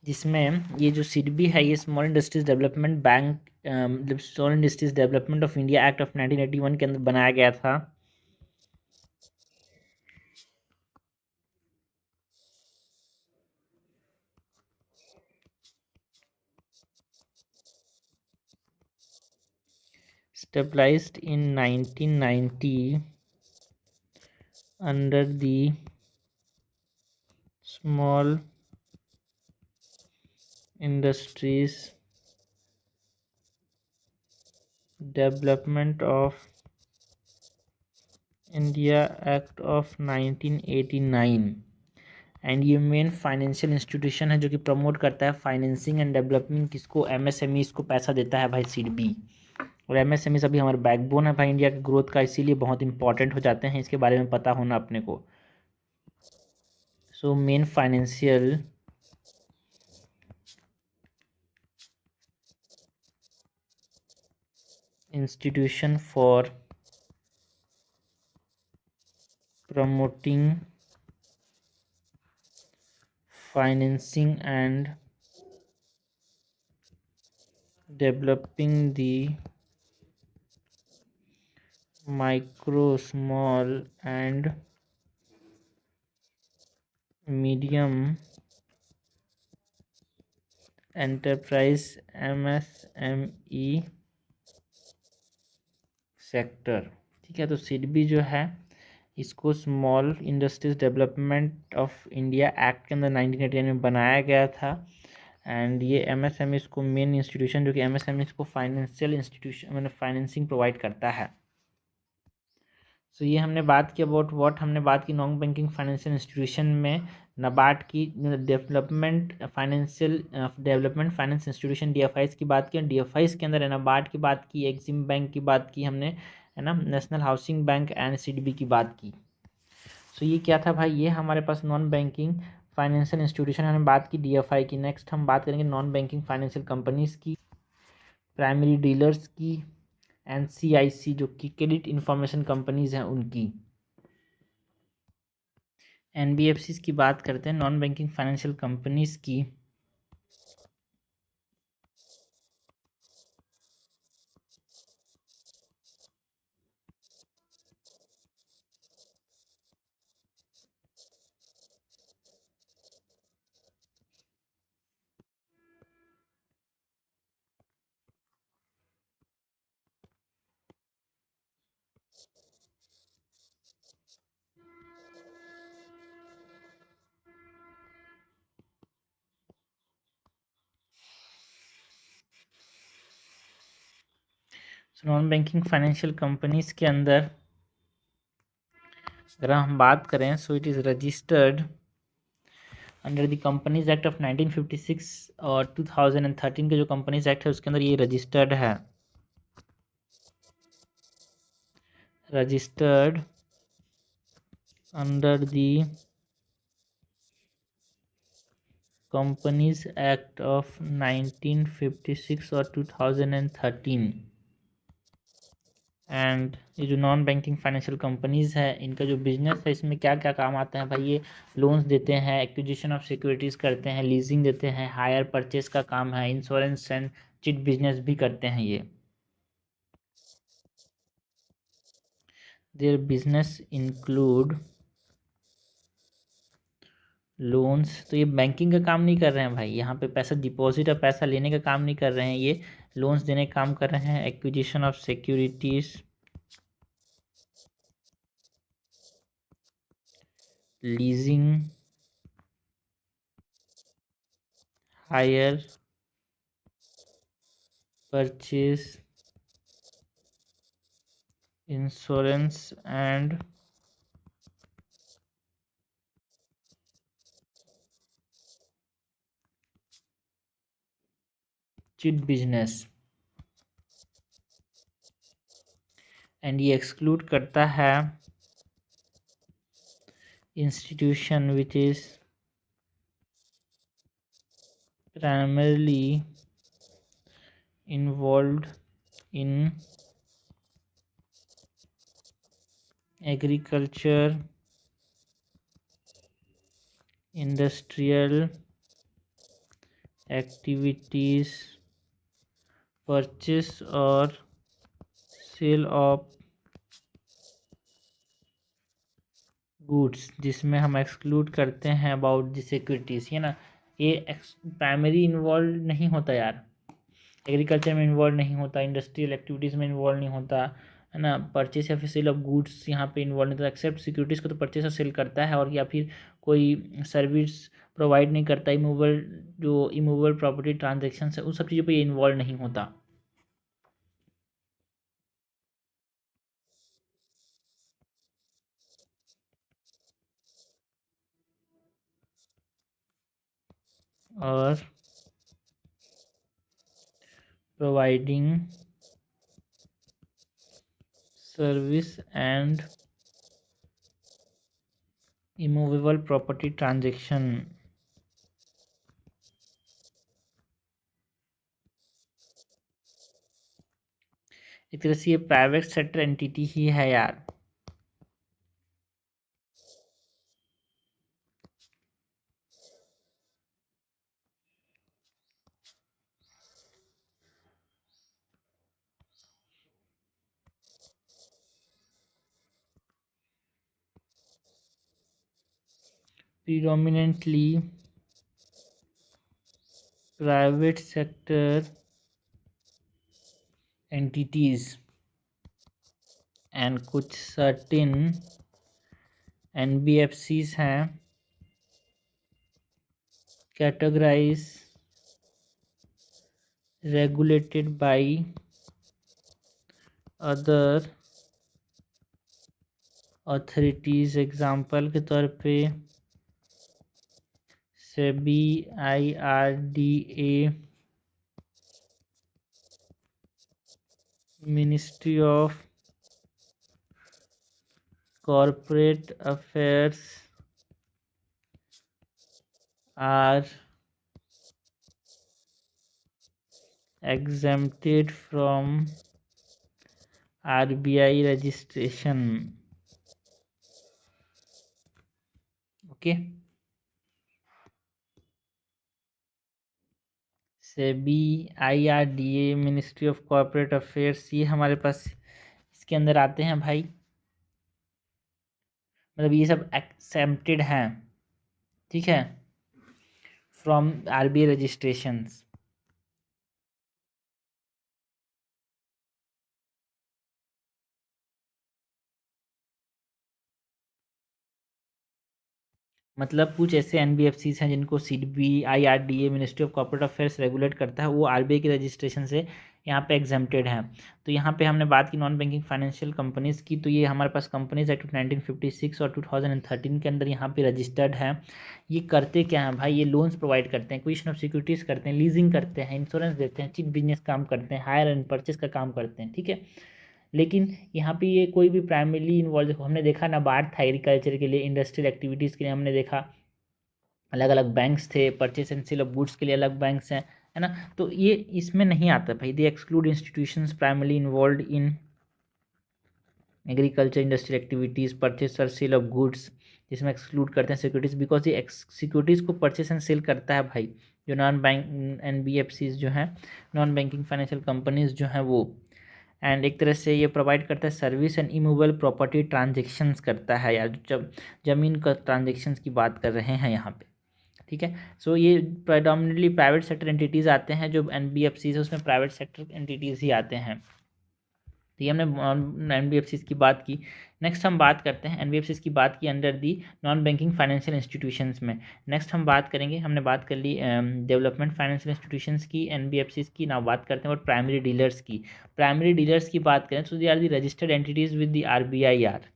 जिसमें ये जो सिडबी है ये small industries development bank, small industries development of India act of 1981 के अंदर बनाया गया था। Stabilised in 1990 under the small industries development of India act of 1989। And ये मेन फाइनेंशियल इंस्टीट्यूशन है जो कि प्रमोट करता है फाइनेंसिंग एंड डेवलपमेंट, किसको? MSMEs को पैसा देता है भाई सिडबी। और MSMEs अभी हमारे बैकबोन है भाई इंडिया के ग्रोथ का, इसीलिए बहुत इंपॉर्टेंट हो जाते हैं, इसके बारे में पता होना अपने को। So main financial institution for promoting financing and developing the micro, small and medium enterprise MSME sector. ठीक है, तो सिडबी जो है इसको small industries development of India act के अंदर 1989 में बनाया गया था। एंड ये MSMEs को मेन इंस्टीट्यूशन जो कि MSMEs को फाइनेंशियल इंस्टीट्यूशन मतलब फाइनेंसिंग प्रोवाइड करता है। सो ये हमने बात की अबाउट व्हाट, हमने बात की नॉन बैंकिंग फाइनेंशियल इंस्टीट्यूशन में नाबार्ड की development financial development finance institution DFIs की बात की, और DFIs के अंदर नाबार्ड की बात की, एक्सिम बैंक की बात की हमने, है ना, national housing bank and SIDBI की बात की। सो ये क्या था भाई? ये हमारे पास नॉन बैंकिंग फाइनेंशियल इंस्टीट्यूशन, हमने बात की DFI की। नेक्स्ट हम बात करेंगे नॉन बैंकिंग फाइनेंशियल कंपनीज की, प्राइमरी डीलर्स की, NCIC जो कि क्रेडिट इंफॉर्मेशन कंपनीज हैं उनकी। NBFCs की बात करते हैं, नॉन बैंकिंग फाइनेंशियल कंपनीज की। नॉन बैंकिंग फाइनेंशियल कंपनीज के अंदर अगर हम बात करें, so it is registered under the companies act of 1956 और 2013 के जो कंपनीज एक्ट है उसके अंदर ये रजिस्टर्ड है, registered under the companies act of 1956 और 2013। एंड ये जो नॉन बैंकिंग फाइनेंशियल कंपनीज है, इनका जो बिजनेस है इसमें क्या क्या काम आता है भाई? ये लोन्स देते हैं, एक्विजिशन ऑफ सिक्योरिटीज़ करते हैं, लीजिंग देते हैं, हायर परचेस का काम है, इंश्योरेंस एंड चिट बिजनेस भी करते हैं ये। Their business include loans. तो ये बैंकिंग का काम नहीं कर रहे हैं भाई, यहाँ पे पैसा डिपॉजिट और पैसा लेने का काम नहीं कर रहे हैं, ये लोन्स देने का काम कर रहे हैं। Acquisition of securities, leasing, hire purchase, insurance and chit business. And ये एक्सक्लूड करता है institution which is primarily involved in agriculture, industrial activities, purchase और सेल ऑफ गुड्स, जिसमें हम एक्सक्लूड करते हैं अबाउट द सिक्योरिटीज़, है ना। ये प्राइमरी इन्वॉल्व नहीं होता यार, एग्रीकल्चर में इन्वॉल्व नहीं होता, इंडस्ट्रियल एक्टिविटीज़ में इन्वॉल्व नहीं होता, है ना। परचेस या फिर सेल ऑफ गुड्स यहाँ पे इन्वॉल्व नहीं होता, एक्सेप्ट सिक्योरिटीज़ को तो परचेस और सेल करता है, और या फिर कोई सर्विस प्रोवाइड नहीं करता, इमूवेबल जो इमूवेबल प्रॉपर्टी ट्रांजेक्शन है उन सब चीज़ों पर ये इन्वॉल्व नहीं होता। और providing service and immovable property transaction. एक तरह से ये प्राइवेट सेक्टर एंटिटी ही है यार। predominantly private sector entities and कुछ certain NBFCs हैं categorized regulated by other authorities। Example के तौर पे SEBI, IRDA, ministry of corporate affairs are exempted from RBI registration। Okay, SEBI, IRDA, ministry of corporate affairs, ये हमारे पास इसके अंदर आते हैं भाई। मतलब ये सब एक्सेप्टेड हैं, ठीक है, फ्रॉम RBI रजिस्ट्रेशंस। मतलब कुछ ऐसे NBFCs हैं जिनको CDB, IRDA, ministry of corporate affairs regulate करता है, वो RBI के रजिस्ट्रेशन से यहाँ पे एग्जेम्प्टेड हैं। तो यहाँ पे हमने बात की नॉन बैंकिंग फाइनेंशियल कंपनीज़ की, तो ये हमारे पास कंपनीज एक्ट 1956 और 2013 के अंदर यहाँ पे रजिस्टर्ड है। ये करते क्या हैं भाई, ये लोन्स प्रोवाइड करते हैं, एक्विजिशन ऑफ सिक्योरिटीज़ करते हैं, लीजिंग करते हैं, इंश्योरेंस देते हैं, चिट बिजनेस काम करते हैं, हायर एंड परचेस का काम करते हैं, ठीक है। लेकिन यहाँ पे ये कोई भी प्राइमरीली इन्वॉल्व, हमने देखा नाबार्ड था एग्रीकल्चर के लिए, इंडस्ट्रियल एक्टिविटीज़ के लिए हमने देखा अलग अलग बैंक्स थे, purchase and sale of goods के लिए अलग बैंक्स हैं, है ना। तो ये इसमें नहीं आता भाई, they exclude institutions primarily involve in agriculture industrial activities, purchase और सेल ऑफ गुड्स, जिसमें एक्सक्लूड करते हैं सिक्योरिटीज़, बिकॉज ये सिक्योरिटीज़ को परचेस एंड सेल करता है भाई जो नॉन बैंक एनबीएफसीज जो हैं, नॉन बैंकिंग फाइनेंशियल कंपनीज जो हैं वो। एंड एक तरह से ये प्रोवाइड करता है service and immovable property transactions करता है यार, जब ज़मीन का ट्रांजेक्शन्स की बात कर रहे हैं यहाँ पे, ठीक है। सो ये प्रेडोमिनेटली प्राइवेट सेक्टर एंटिटीज़ आते हैं, जो एनबीएफसी है उसमें प्राइवेट सेक्टर एंटिटीज़ ही आते हैं। तो ये हमने एनबीएफसी की बात की। नेक्स्ट हम बात करते हैं एनबीएफसी की बात की under the non banking financial institutions में। नेक्स्ट हम बात करेंगे, हमने बात कर ली डेवलपमेंट फाइनेंशियल इंस्टीट्यूशंस की, एनबीएफसी की। नाउ बात करते हैं और प्राइमरी डीलर्स की। प्राइमरी डीलर्स की बात करें तो they are the registered entities with the RBI are.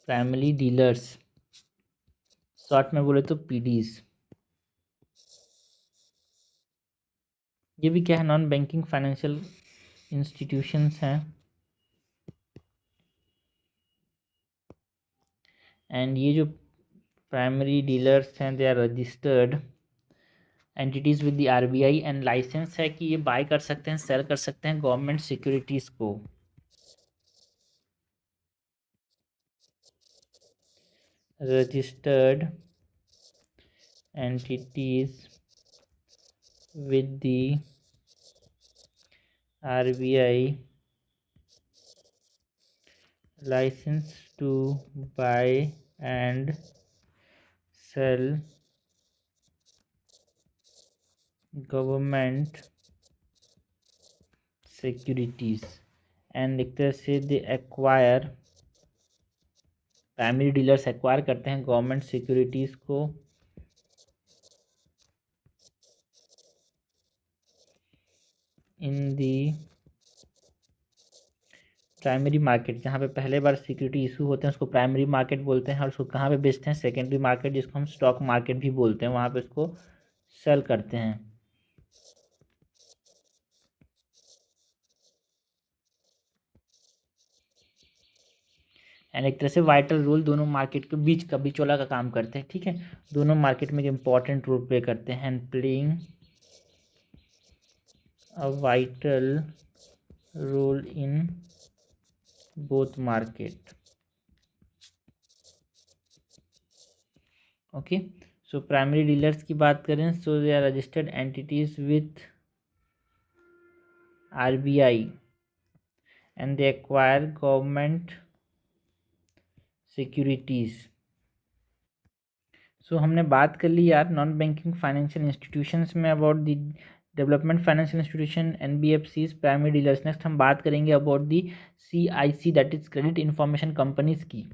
Primary dealers short में बोले तो पीडीज, ये भी क्या है, नॉन बैंकिंग फाइनेंशियल इंस्टीट्यूशंस हैं। एंड ये जो प्राइमरी डीलर्स हैं दे are registered entities with the RBI and license है कि ये बाय कर सकते हैं, सेल कर सकते हैं गवर्नमेंट सिक्योरिटीज़ को। Registered entities with the RBI license to buy and sell government securities. And एक तरह से they acquire, primary dealers acquire करते हैं गवर्नमेंट सिक्योरिटीज़ को इन दी प्राइमरी मार्केट, जहाँ पे पहले बार सिक्योरिटी इशू होते हैं उसको प्राइमरी मार्केट बोलते हैं, और उसको कहाँ पे बेचते हैं, सेकेंडरी मार्केट, जिसको हम स्टॉक मार्केट भी बोलते हैं, वहाँ पे उसको सेल करते हैं। एंड एक तरह से वाइटल रोल दोनों मार्केट के बीच का बिचौला का काम करते हैं, ठीक है। दोनों मार्केट में एक इम्पॉर्टेंट रोल प्ले करते हैं, and playing a vital role in both market. Okay, so primary dealers की बात करें, so they are registered entities with RBI and they acquire government securities. So हमने बात कर ली यार नॉन बैंकिंग फाइनेंशियल इंस्टीट्यूशंस में about the development financial institution, NBFCs, primary dealers. Next हम बात करेंगे about the CIC, that is credit information companies की।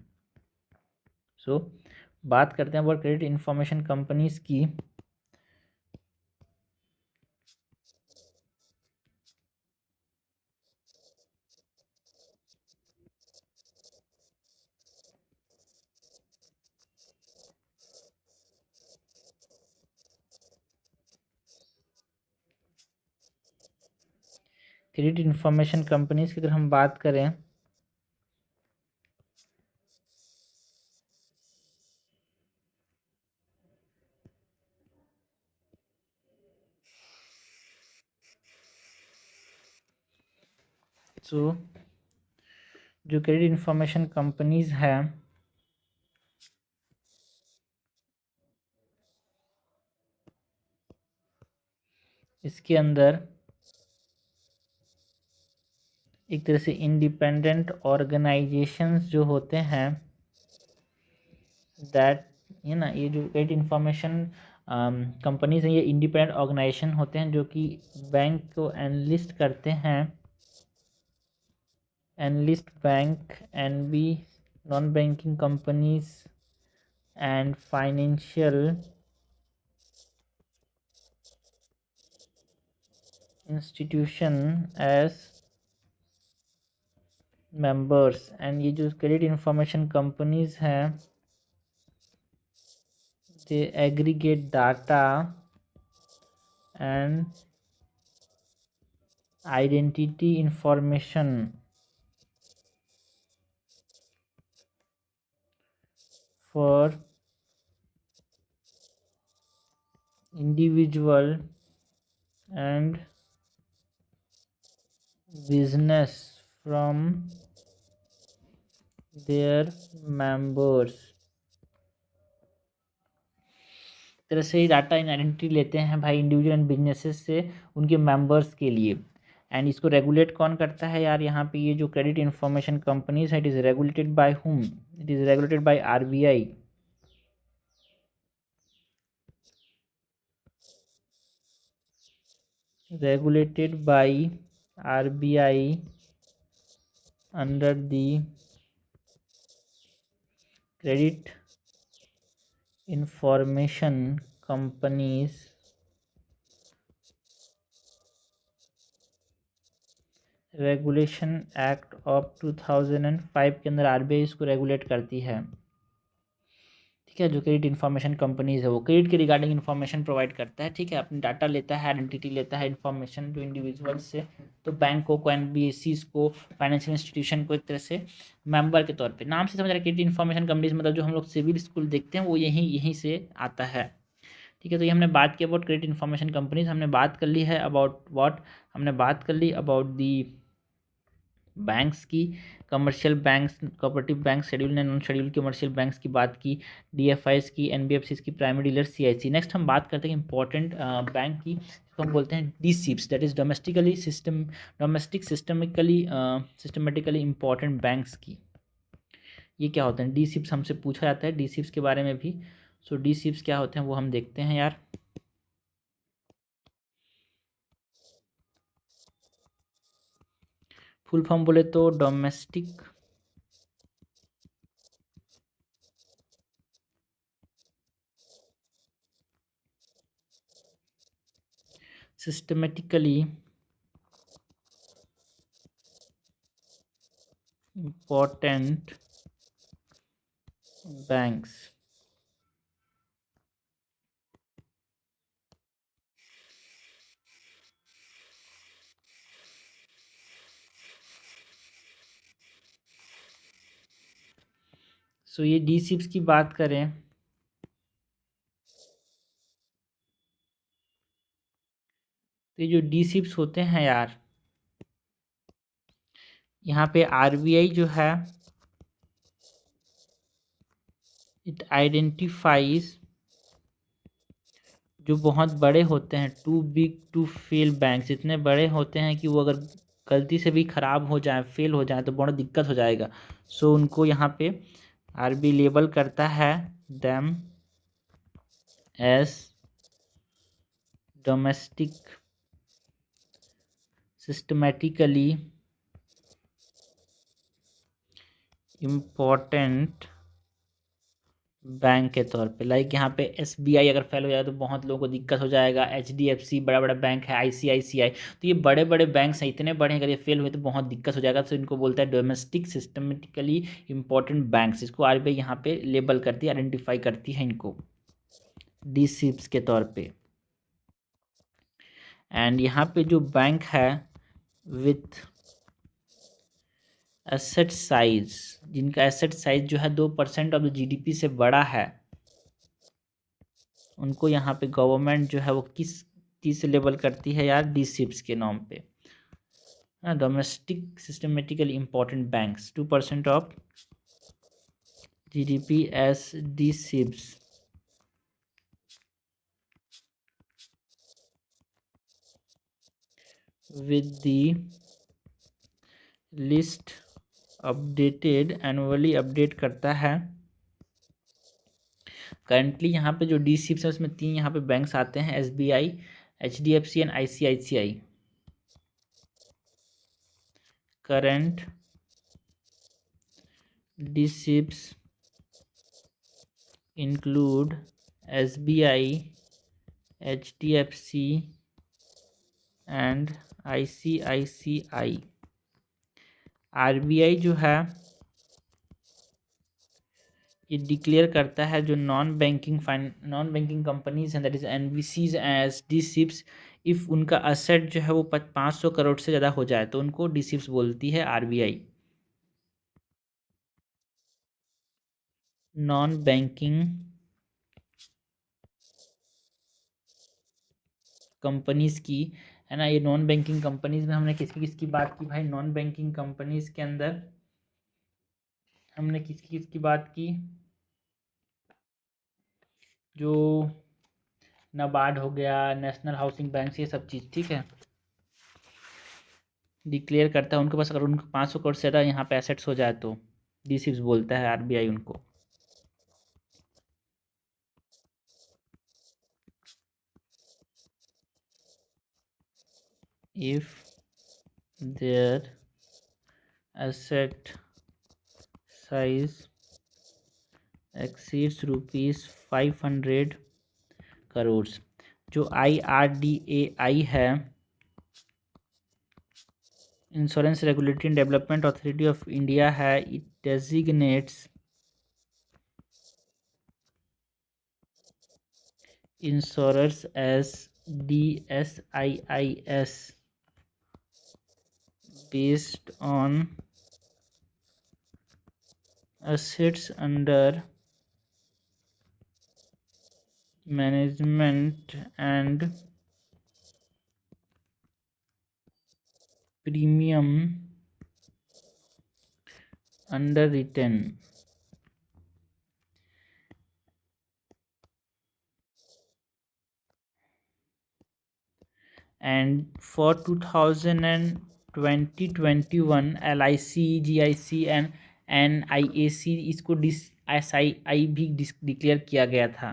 सो बात करते हैं अबाउट क्रेडिट इंफॉर्मेशन कंपनीज की। क्रेडिट इंफॉर्मेशन कंपनीज की अगर हम बात करें तो जो क्रेडिट इंफॉर्मेशन कंपनीज है इसके अंदर एक तरह से इंडिपेंडेंट ऑर्गेनाइजेशंस जो होते हैं, दैट ये ना, ये जो क्रेडिट इंफॉर्मेशन कंपनीज हैं, ये इंडिपेंडेंट ऑर्गेनाइजेशन होते हैं जो कि बैंक को एनलिस्ट करते हैं। Enlist bank, NB, non banking companies and financial institution as members. And ये जो क्रेडिट इंफॉर्मेशन कंपनीज हैं, they aggregate data and identity information for individual and business from their members। तरह से ही डाटा इन आइडेंटिटी लेते हैं भाई individual and businesses से उनके मेंबर्स के लिए। एंड इसको रेगुलेट कौन करता है यार, यहाँ पे ये जो क्रेडिट इंफॉर्मेशन कंपनीज है, it is regulated by whom, it is regulated by RBI. regulated by RBI under the Credit Information Companies regulation act of 2005 के अंदर आरबीआई इसको रेगुलेट करती है। ठीक है, जो क्रेडिट इन्फॉर्मेशन कंपनीज है वो क्रेडिट के रिगार्डिंग इन्फॉर्मेशन प्रोवाइड करता है। ठीक है, अपनी डाटा लेता है, आइडेंटिटी लेता है, इन्फॉर्मेशन जो इंडिविजुअल्स से, तो बैंकों को, एनबीएफसीज को, फाइनेंशियल इंस्टीट्यूशन को एक तरह से मेंबर के तौर पे। नाम से समझ रहे क्रेडिट इन्फॉर्मेशन कंपनीज मतलब जो हम लोग सिविल स्कूल देखते हैं वो यहीं से आता है। ठीक है, तो ये हमने बात की अबाउट क्रेडिट इन्फॉर्मेशन कंपनीज। हमने बात कर ली है अबाउट व्हाट, हमने बात कर ली अबाउट दी बैंक्स की, commercial banks, cooperative bank, scheduled and non scheduled commercial banks की बात की, डीएफआईज की, एनबीएफसीज की, प्राइमरी डीलर, सीआईसी। नेक्स्ट हम बात करते हैं इंपॉर्टेंट बैंक की, तो हम बोलते हैं DSIBs, that is domestic systemically important banks की। ये क्या होते हैं डीसिप्स, हमसे पूछा जाता है डीसिप्स के बारे में भी। सो डीसिप्स क्या होते हैं वो हम देखते हैं यार। फुल फॉर्म बोले तो डोमेस्टिक सिस्टमेटिकली इम्पॉर्टेंट बैंक्स। सो ये डीसिप्स की बात करें तो ये जो डीसिप्स होते हैं यार, यहाँ पे आरबीआई जो है इट आइडेंटिफाइज जो बहुत बड़े होते हैं, too big to fail banks, इतने बड़े होते हैं कि वो अगर गलती से भी ख़राब हो जाए, फेल हो जाए तो बहुत दिक्कत हो जाएगा। सो उनको यहाँ पे आरबीआई लेबल करता है them as domestic systematically important bank के तौर पे। लाइक यहाँ पे एसबीआई अगर फेल हो जाए तो बहुत लोगों को दिक्कत हो जाएगा, एचडीएफसी बड़ा बड़ा बैंक है, आईसीआईसीआई, तो ये बड़े बड़े बैंक्स हैं, इतने बड़े हैं, अगर ये फेल हुए तो बहुत दिक्कत हो जाएगा। तो इनको बोलता है डोमेस्टिक सिस्टमेटिकली इंपॉर्टेंट बैंक्स। इसको आरबीआई यहाँ पे लेबल करती है, आइडेंटिफाई करती है इनको डीसिप्स के तौर पे। एंड यहाँ पे जो बैंक है विथ एसेट साइज, जिनका एसेट साइज जो है 2% ऑफ द जीडीपी से बड़ा है, उनको यहाँ पे गवर्नमेंट जो है वो किस चीज़ से लेबल करती है यार, डीसिप्स के नाम पे। Domestic systematically important banks, 2% of GDP as DSIBs. With the list updated, annually update करता है करंटली यहाँ पे जो डी सिप्स है उसमें 3 यहाँ पे बैंक्स आते हैं, SBI, HDFC and ICICI। Current D SIBs include SBI, HDFC and ICICI। RBI जो है ये डिक्लेयर करता है जो नॉन बैंकिंग कंपनीज हैं, that is NBCs as D SIBs, if उनका असेट जो है वो 500 करोड़ से ज़्यादा हो जाए तो उनको डी सिप्स बोलती है RBI। नॉन बैंकिंग कंपनीज की, है ना, ये नॉन बैंकिंग कंपनीज में हमने किसकी किसकी बात की भाई? नॉन बैंकिंग कंपनीज के अंदर हमने किसकी किसकी बात की? जो नाबार्ड हो गया, नेशनल हाउसिंग बैंक, ये सब चीज़, ठीक है, डिक्लेयर करता है उनके पास अगर उनका 500 करोड़ से ज़्यादा यहाँ पे एसेट्स हो जाए तो डी सिप्स बोलता है RBI उनको। if their asset size exceeds ₹500 crore. जो IRDAI है, insurance regulatory and development authority of India है, it designates insurers as DSIIS based on assets under management and premium underwritten। And for 2020-21 LIC, GIC and NIAC इसको SII भी declare किया गया था,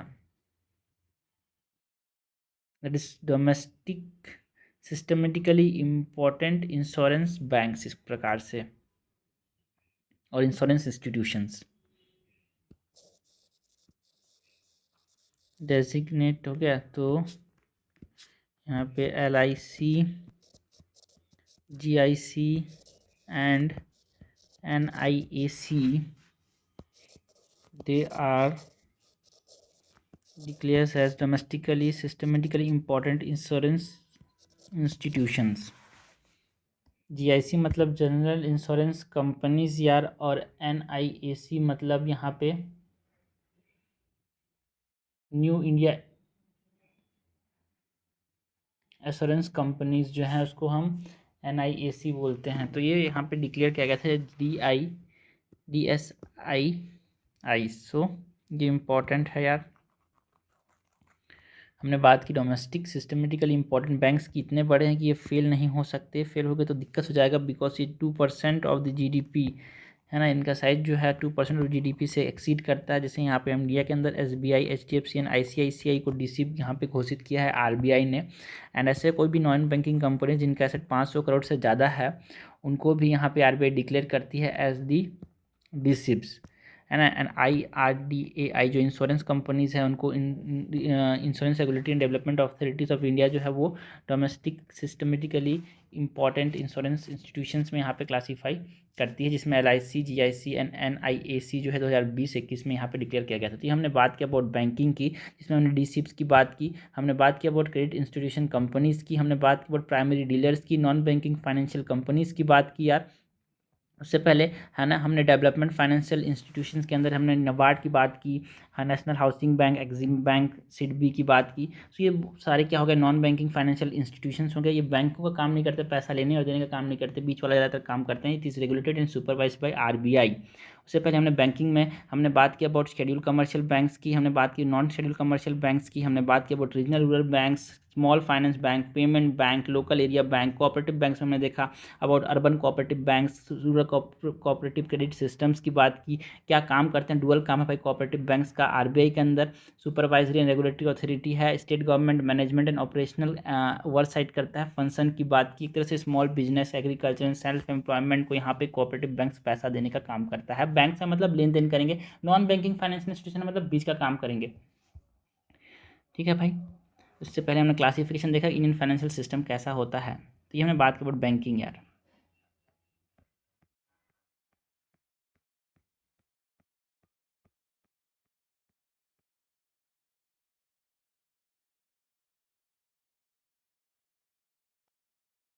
that is domestic systematically important insurance banks, इस प्रकार से, और इंश्योरेंस इंस्टीट्यूशंस। डेजिग्नेट हो गया, तो यहाँ पे LIC, GIC and NIAC they are declared as domestically systematically important insurance institutions। GIC मतलब जनरल इंश्योरेंस कंपनीज यार, और NIAC मतलब यहाँ पे न्यू इंडिया एश्योरेंस कंपनीज जो हैं उसको हम NIAC बोलते हैं। तो ये यहाँ पे डिक्लेयर किया गया था DSII। सो ये इम्पोर्टेंट है यार। हमने बात की डोमेस्टिक सिस्टमेटिकली इम्पोर्टेंट बैंक्स की, इतने बड़े हैं कि ये फेल नहीं हो सकते, फेल हो गए तो दिक्कत हो जाएगा, बिकॉज ये 2% ऑफ द GDP है ना, इनका साइज जो है 2% ऑफ GDP से एक्सीड करता है। जैसे यहाँ पे इंडिया के अंदर SBI, HDFC एंड ICICI को DSIP यहाँ पे घोषित किया है RBI ने। एंड ऐसे कोई भी नॉन बैंकिंग कंपनी जिनका एसेट 500 करोड़ से ज़्यादा है उनको भी यहाँ पे RBI डिक्लेयर करती है एज दी DSIPs, है ना। एंड IRDAI जो इंश्योरेंस कंपनीज हैं उनको insurance regulatory and development authorities of India जो है वो domestic systemically important insurance institutions में यहाँ पे क्लासीफाई करती है, जिसमें LIC, GIC एंड NIAC जो है 2020-21 में यहाँ पे डिक्लेयर किया गया था। तो ये हमने बात की अबाउट बैंकिंग की, जिसमें हमने DSIPs की बात की, हमने बात की अबाउट क्रेडिट इंस्टीट्यूशन कंपनीज़ की, हमने बात की अबाउट प्राइमरी डीलर्स की, नॉन बैंकिंग फाइनेंशियल कंपनीज़ की बात की यार। उससे पहले है ना हमने डेवलपमेंट फाइनेंशियल इंस्टीट्यूशंस के अंदर हमने नाबार्ड की बात की, हाँ, national housing bank, Exim bank, SIDBI की बात की। तो ये सारे क्या हो गए? नॉन बैंकिंग फाइनेंशियल इंस्टीट्यूशंस हो गए। ये बैंकों का काम नहीं करते, पैसा लेने और देने का काम नहीं करते, बीच वाला ज़्यादातर काम करते हैं। It is regulated and supervise by RBI। उससे पहले हमने बैंकिंग में हमने बात की अबाउट शेड्यूल कमर्शियल बैंक्स की, हमने बात की नॉन शेड्यूल कमर्शियल बैंक्स की, हमने बात की about regional rural banks, small finance bank, payment bank, local area bank, cooperative banks में हमने देखा about urban cooperative banks, rural cooperative credit systems की बात की, क्या काम करते हैं, डुअल काम है भाई कोऑपरेटिव बैंक्स का, आरबीआई के अंदर सुपरवाइजरी एंड रेगुलेटरी अथॉरिटी है, state government management and operational oversight करता है। फंक्शन की बात की, एक तरह से small business, agriculture and self employment को यहाँ पे कोऑपरेटिव बैंक्स पैसा देने का काम करता है। बैंक से मतलब लेन देन करेंगे, नॉन बैंकिंग फाइनेंशियल इंस्टीट्यूशन मतलब बीच का काम करेंगे। ठीक है भाई, उससे पहले हमने क्लासिफिकेशन देखा इंडियन फाइनेंशियल सिस्टम कैसा होता है। तो ये हमने बात की अबाउट बैंकिंग यार।